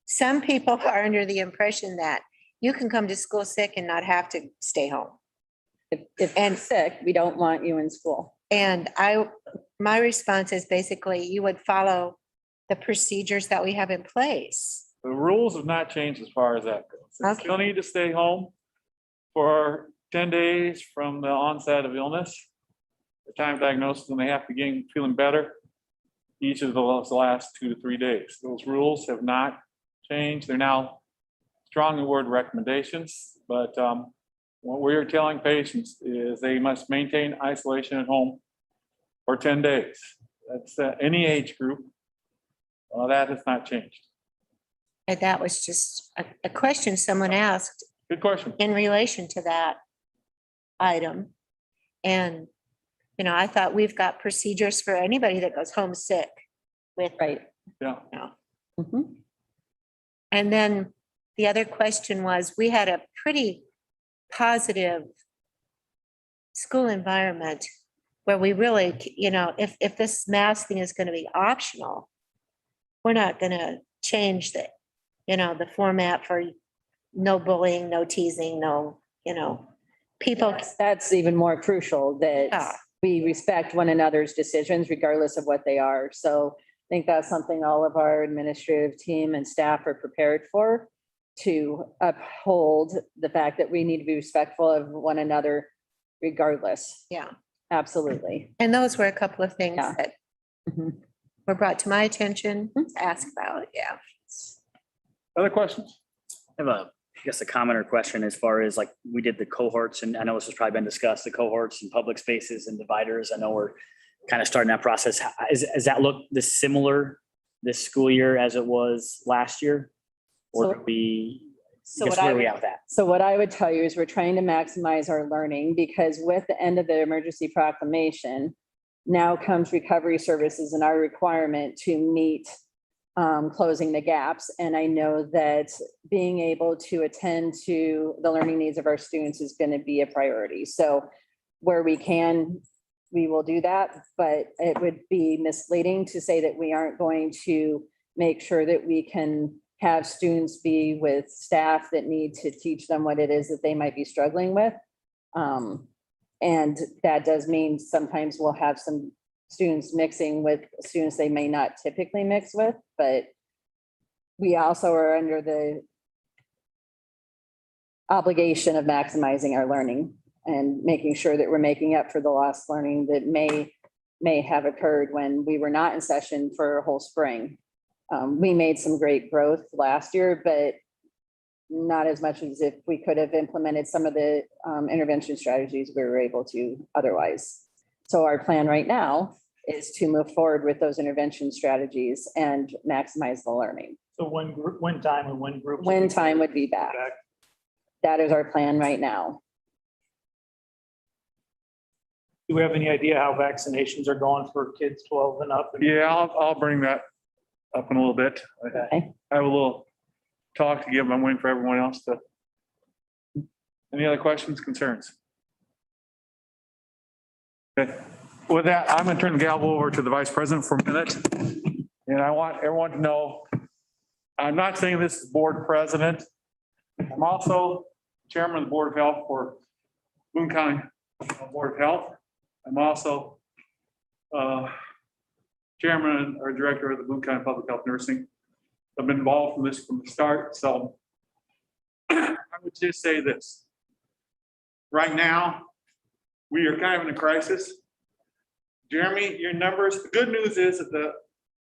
Some people are under the impression that you can come to school sick and not have to stay home. If you're sick, we don't want you in school. And my response is basically you would follow the procedures that we have in place. The rules have not changed as far as that goes. You Okay. still need to stay home for 10 days from the onset of illness, the time of diagnosis, when they have to begin feeling better, each of those last 2 to 3 days. Those rules have not changed. They're now strongly worded recommendations, but what we're telling patients is they must maintain isolation at home for 10 days. That's any age group. That has not changed. And that was just a question someone asked Good question. in relation to that item. And, I thought we've got procedures for anybody that goes home sick with. Right. Yeah. Mhm. And then the other question was, we had a pretty positive school environment where we really, if this mask thing is going to be optional, we're not going to change the format for no bullying, no teasing, no, people. That's even more crucial that we respect one another's decisions regardless of what they are. So I think that's something all of our administrative team and staff are prepared for, to uphold the fact that we need to be respectful of one another regardless. Yeah. Absolutely. And those were a couple of things Yeah. that Mhm. were brought to my attention to ask about. Yeah. Other questions? I have I guess a comment or question as far as like, we did the cohorts, and I know this has probably been discussed, the cohorts and public spaces and dividers. I know we're kind of starting that process. Does that look this similar this school year as it was last year? Or So- do we, So guess what where I are we would- at with that? So what I would tell you is we're trying to maximize our learning, because with the end of the emergency proclamation, now comes recovery services and our requirement to meet closing the gaps. And I know that being able to attend to the learning needs of our students is going to be a priority. So where we can, we will do that, but it would be misleading to say that we aren't going to make sure that we can have students be with staff that need to teach them what it is that they might be struggling with. And that does mean sometimes we'll have some students mixing with students they may not typically mix with, but we also are under the obligation of maximizing our learning and making sure that we're making up for the lost learning that may have occurred when we were not in session for a whole spring. We made some great growth last year, but not as much as if we could have implemented some of the intervention strategies we were able to otherwise. So our plan right now is to move forward with those intervention strategies and maximize the learning. So when time and when groups. When time would be back. That is our plan right now. Do we have any idea how vaccinations are going for kids 12 and up? Yeah, I'll bring that up in a little bit. Okay. I have a little talk to give. I'm waiting for everyone else to. Any other questions, concerns? Okay, with that, I'm going to turn the gavel over to the vice president for a minute. And I want everyone to know, I'm not saying this is board president. I'm also chairman of the Board of Health for Boone County Board of Health. I'm also chairman or director of the Boone County Public Health Nursing. I've been involved from this from the start, so I would just say this. Right now, we are kind of in a crisis. Jeremy, your numbers, the good news is that the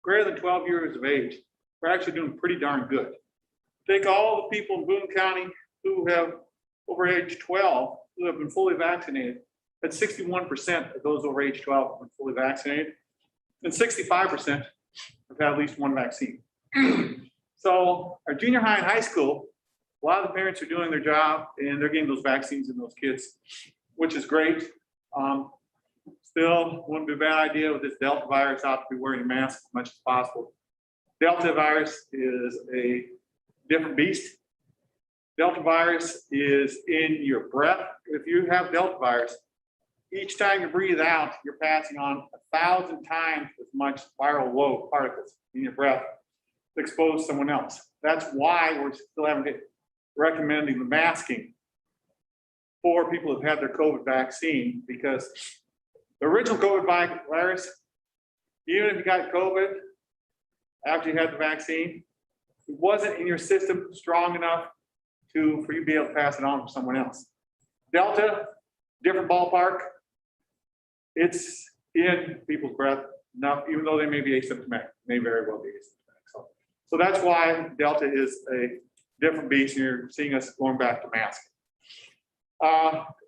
greater than 12 years of age, we're actually doing pretty darn good. Take all the people in Boone County who have over age 12 who have been fully vaccinated. That's 61% of those over age 12 have been fully vaccinated, and 65% have had at least one vaccine. So our junior high and high school, a lot of the parents are doing their job and they're getting those vaccines in those kids, which is great. Still, wouldn't be a bad idea with this Delta virus out to be wearing a mask as much as possible. Delta virus is a different beast. Delta virus is in your breath. If you have Delta virus, each time you breathe out, you're passing on 1,000 times as much viral load particles in your breath to expose someone else. That's why we're still recommending the masking for people who've had their COVID vaccine, because the original COVID virus, even if you got COVID after you had the vaccine, it wasn't in your system strong enough for you to be able to pass it on to someone else. Delta, different ballpark. It's in people's breath enough, even though they may be asymptomatic, may very well be asymptomatic. So that's why Delta is a different beast, and you're seeing us going back to masking.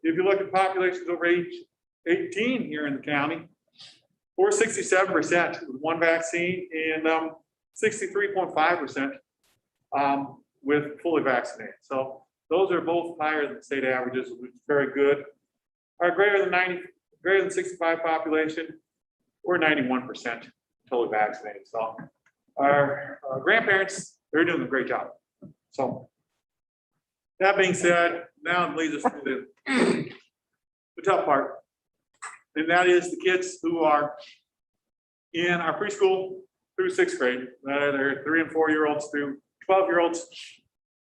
If you look at populations over age 18 here in the county, we're 67% with one vaccine and 63.5% with fully vaccinated. So those are both higher than state averages, which is very good. Our greater than 65 population, we're 91% totally vaccinated. So our grandparents, they're doing a great job. So that being said, now it leads us to the tough part. And that is the kids who are in our preschool through sixth grade. They're 3 and 4 year olds through 12-year-olds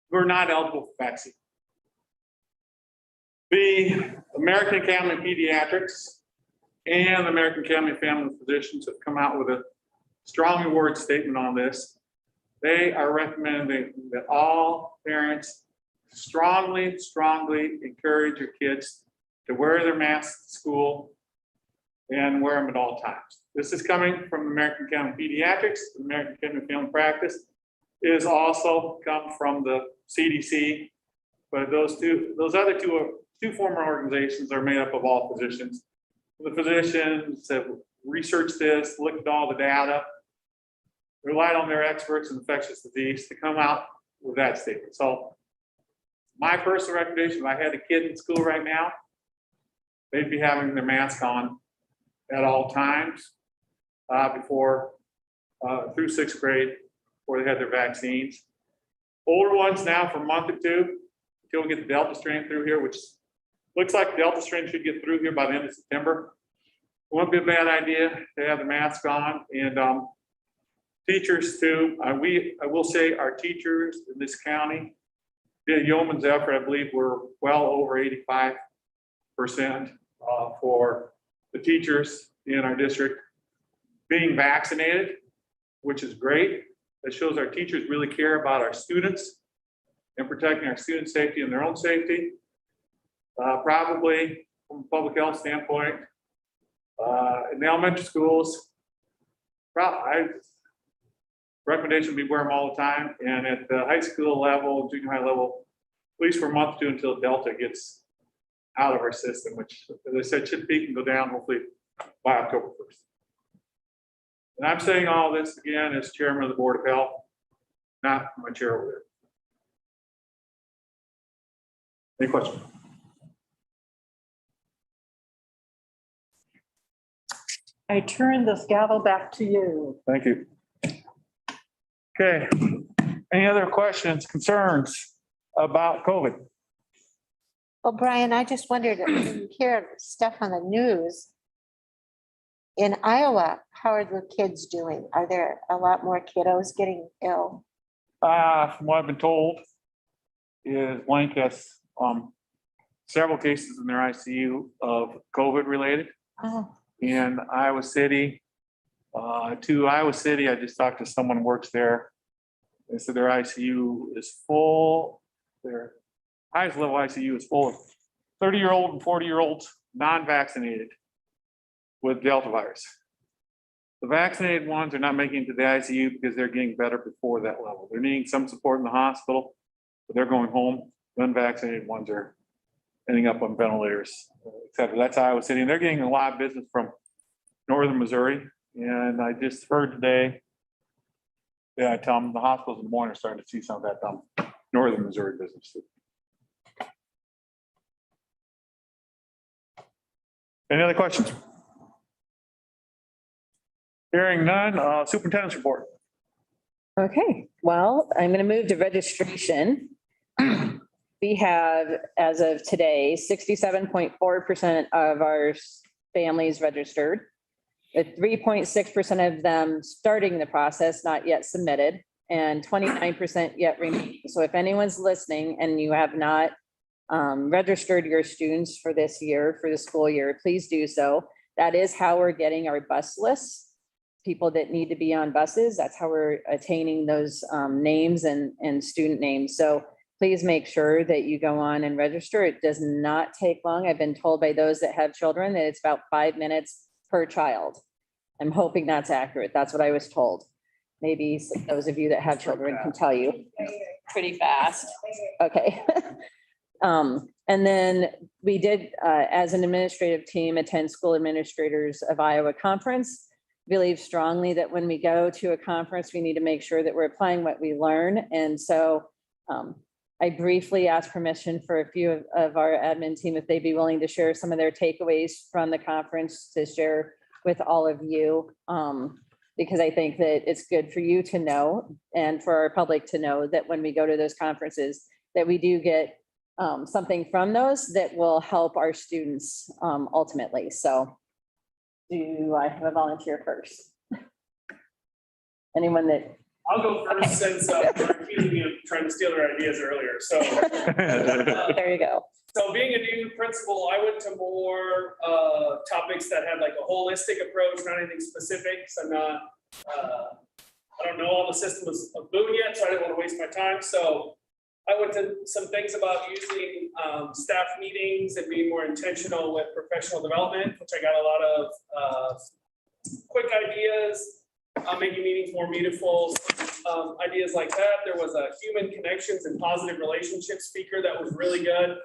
who are not eligible for vaccine. The American Academy of Pediatrics and the American Academy of Family Physicians have come out with a strong award statement on this. They are recommending that all parents strongly encourage your kids to wear their masks at school and wear them at all times. This is coming from the American Academy of Pediatrics, the American Academy of Family Practice. It has also come from the CDC, but those other two former organizations are made up of all physicians. The physicians have researched this, looked at all the data, relied on their experts in infectious disease to come out with that statement. So my personal recommendation, if I had a kid in school right now, they'd be having their mask on at all times through sixth grade, before they had their vaccines. Older ones now for a month or two, until we get the Delta strain through here, which looks like the Delta strain should get through here by the end of September. It won't be a bad idea to have the mask on, and teachers too. I will say our teachers in this county did a yeoman's effort. I believe we're well over 85% for the teachers in our district being vaccinated, which is great. That shows our teachers really care about our students and protecting our student safety and their own safety. Probably from a public health standpoint, in the elementary schools, recommendation would be wear them all the time. And at the high school level, junior high level, at least for a month or two until Delta gets out of our system, which, as I said, should peak and go down hopefully by October 1st. And I'm saying all this again as chairman of the Board of Health, not my chair over there. Any questions? I turn this gavel back to you. Thank you. Okay, any other questions, concerns about COVID? Well, Brian, I just wondered, when you hear stuff on the news, in Iowa, how are the kids doing? Are there a lot more kiddos getting ill? From what I've been told, is Blank has several cases in their ICU of COVID related. Oh, In Iowa City, I just talked to someone who works there. They said their ICU is full. Their highest level ICU is full of 30-year-old and 40-year-olds, non-vaccinated with Delta virus. The vaccinated ones are not making it to the ICU because they're getting better before that level. They're needing some support in the hospital, but they're going home. The unvaccinated ones are ending up on ventilators, et cetera. That's Iowa City. And they're getting a lot of business from northern Missouri. And I just heard today, I tell them the hospitals in the morning are starting to see some of that northern Missouri business too. Any other questions? Hearing none, superintendent's report. Okay, well, I'm going to move to registration. We have, as of today, 67.4% of our families registered, with 3.6% of them starting the process, not yet submitted, and 29% yet remaining. So if anyone's listening and you have not registered your students for this year, for the school year, please do so. That is how we're getting our bus lists. People that need to be on buses, that's how we're attaining those names and student names. So please make sure that you go on and register. It does not take long. I've been told by those that have children that it's about 5 minutes per child. I'm hoping that's accurate. That's what I was told. Maybe those of you that have children can tell you. Pretty fast. Okay. And then we did, as an administrative team, attend School Administrators of Iowa Conference. Believe strongly that when we go to a conference, we need to make sure that we're applying what we learn. And so I briefly asked permission for a few of our admin team if they'd be willing to share some of their takeaways from the conference to share with all of you. Because I think that it's good for you to know and for our public to know that when we go to those conferences, that we do get something from those that will help our students ultimately. So do I have a volunteer first? Anyone that I'll go first since you're accusing me of trying to steal their ideas earlier. So, There you go. so being a new principal, I went to more topics that had like a holistic approach, not anything specific. So I'm not, I don't know all the systems of Boone yet, so I didn't want to waste my time. So I went to some things about using staff meetings and being more intentional with professional development, which I got a lot of quick ideas, making meetings more meaningful, ideas like that. There was a human connections and positive relationship speaker that was really good.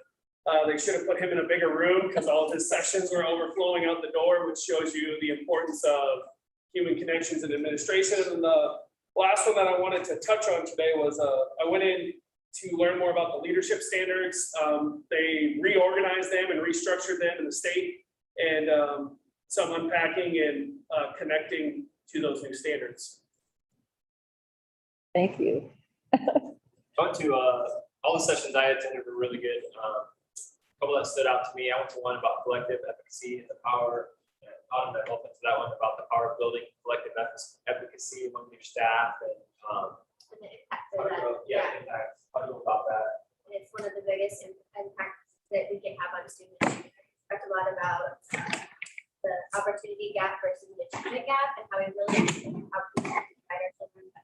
They should have put him in a bigger room because all of his sessions were overflowing out the door, which shows you the importance of human connections and administration. And the last one that I wanted to touch on today was I went in to learn more about the leadership standards. They reorganized them and restructured them in the state, and some unpacking and connecting to those new standards. Thank you. Went to all the sessions I attended were really good. A couple that stood out to me. I went to one about collective efficacy and the power. Autumn, I went to that one about the power of building collective efficacy among your staff and the impact of that. impact. How do you know about that? And it's one of the biggest impacts that we can have on students. We talked a lot about the opportunity gap versus the achievement gap and how we really how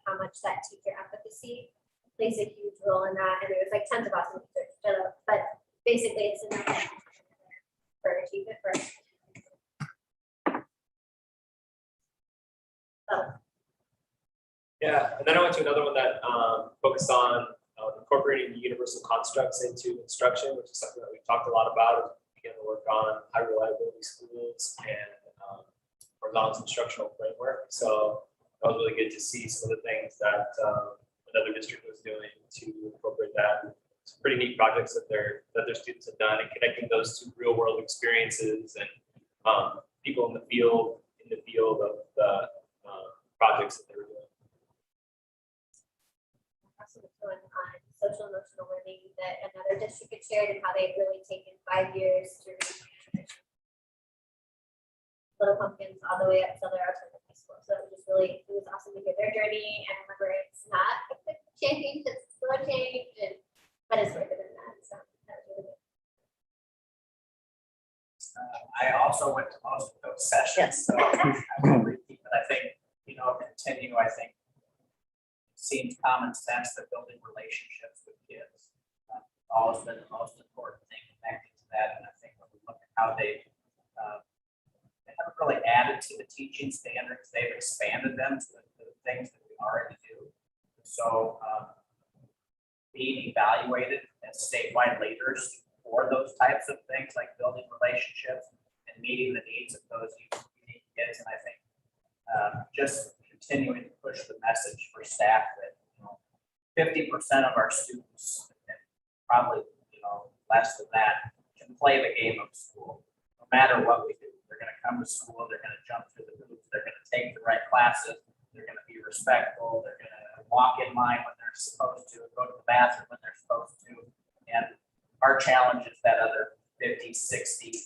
how much that teacher efficacy plays a huge role in that. And there was like tons of awesome research, but basically it's enough for achievement first. Yeah, and then I went to another one that focused on incorporating universal constructs into instruction, which is something that we've talked a lot about as we begin to work on high reliability schools and horizontal instructional framework. So that was really good to see some of the things that another district was doing to incorporate that. Some pretty neat projects that their students have done and connecting those to real world experiences and people in the field of the projects that they were doing. On social emotional learning that another district had shared and how they've really taken 5 years to reach Little Pumpkins all the way up to their alternative high school. So it was awesome to hear their journey. And remember, it's not a quick change, it's slow change, but it's worth it in that. So that was really good. I also went to most of those sessions, so I will repeat, but I think, continue, I think, seems common sense that building relationships with kids always been the most important thing connected to that. And I think when we look at how they haven't really added to the teaching standards, they've expanded them to the things that we already do. So being evaluated as statewide leaders for those types of things like building relationships and meeting the needs of those unique kids. And I think just continuing to push the message for staff that 50% of our students, and probably less than that, can play the game of school. No matter what we do, they're going to come to school, they're going to jump through the hoops, they're going to take the right classes, they're going to be respectful, they're going to walk in line when they're supposed to, go to the bathroom when they're supposed to. And our challenge is that other 50, 60%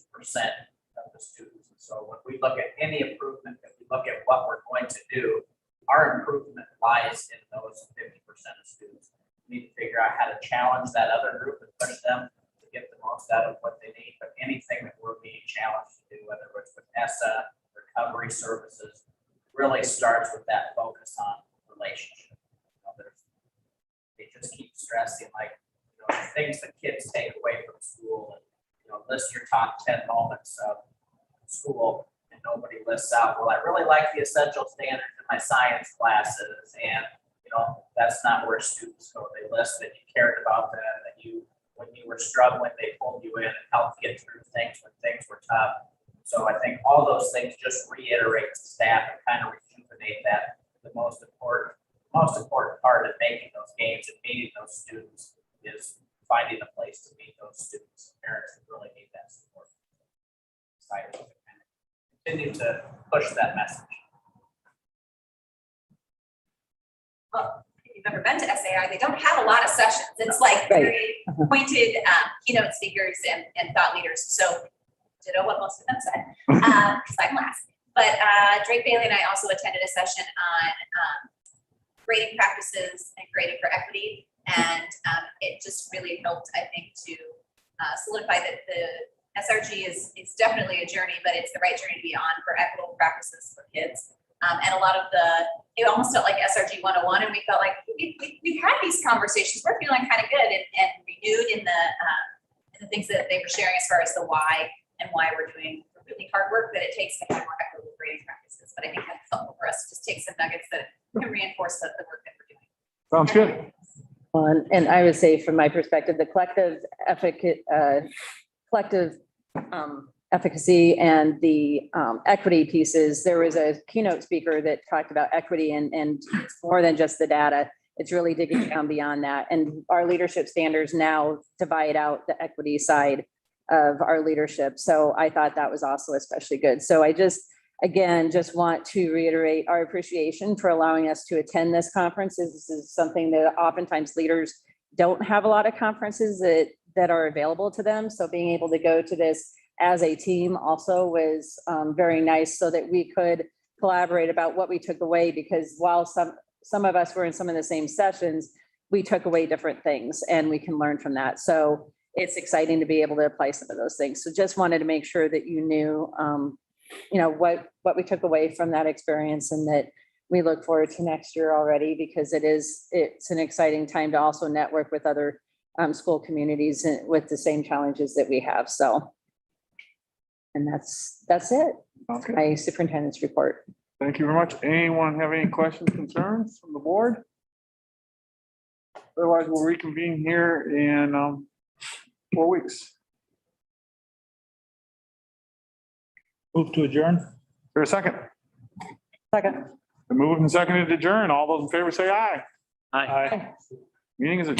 of the students. So when we look at any improvement, if we look at what we're going to do, our improvement lies in those 50% of students. We need to figure out how to challenge that other group and push them to get the most out of what they need. But anything that we're being challenged to do, whether it's with ESSA, recovery services, really starts with that focus on relationship. They just keep stressing things that kids take away from school and list your top 10 moments of school, and nobody lists out, well, I really like the essential standards in my science classes, and that's not where students go. They list that you cared about them, that when you were struggling, they pulled you in and helped get through things when things were tough. So I think all those things just reiterate to staff and kind of rejuvenate that. The most important part of making those games and meeting those students is finding a place to meet those students. Parents that really need that support. Excited to continue to push that message. Well, if you've ever been to SAI, they don't have a lot of sessions. It's like very pointed keynote speakers and thought leaders. So ditto what most of them said, because I'm last. But Drake Bailey and I also attended a session on grading practices and grading for equity. And it just really helped, I think, to solidify that the SRG is definitely a journey, but it's the right journey to be on for equitable practices for kids. And a lot of it almost felt like SRG 101, and we felt like we've had these conversations. We're feeling kind of good and renewed in the things that they were sharing as far as the why and why we're doing really hard work that it takes to have more equitable grading practices. But I think that's helpful for us to just take some nuggets that can reinforce the work that we're doing. Sounds good. And I would say from my perspective, the collective efficacy and the equity pieces, there was a keynote speaker that talked about equity and it's more than just the data. It's really digging down beyond that. And our leadership standards now divide out the equity side of our leadership. So I thought that was also especially good. So I just want to reiterate our appreciation for allowing us to attend this conference. This is something that oftentimes leaders don't have a lot of conferences that are available to them. So being able to go to this as a team also was very nice, so that we could collaborate about what we took away, because while some of us were in some of the same sessions, we took away different things and we can learn from that. So it's exciting to be able to apply some of those things. So just wanted to make sure that you knew, what we took away from that experience, and that we look forward to next year already, because it's an exciting time to also network with other school communities with the same challenges that we have. So, and that's it. Okay. My superintendent's report. Thank you very much. Anyone have any questions, concerns from the board? Otherwise, we'll reconvene here in 4 weeks. Move to adjourn. Is there a second? Second. The moved and seconded to adjourn. All those in favor say aye. Aye. Meeting is adjourned.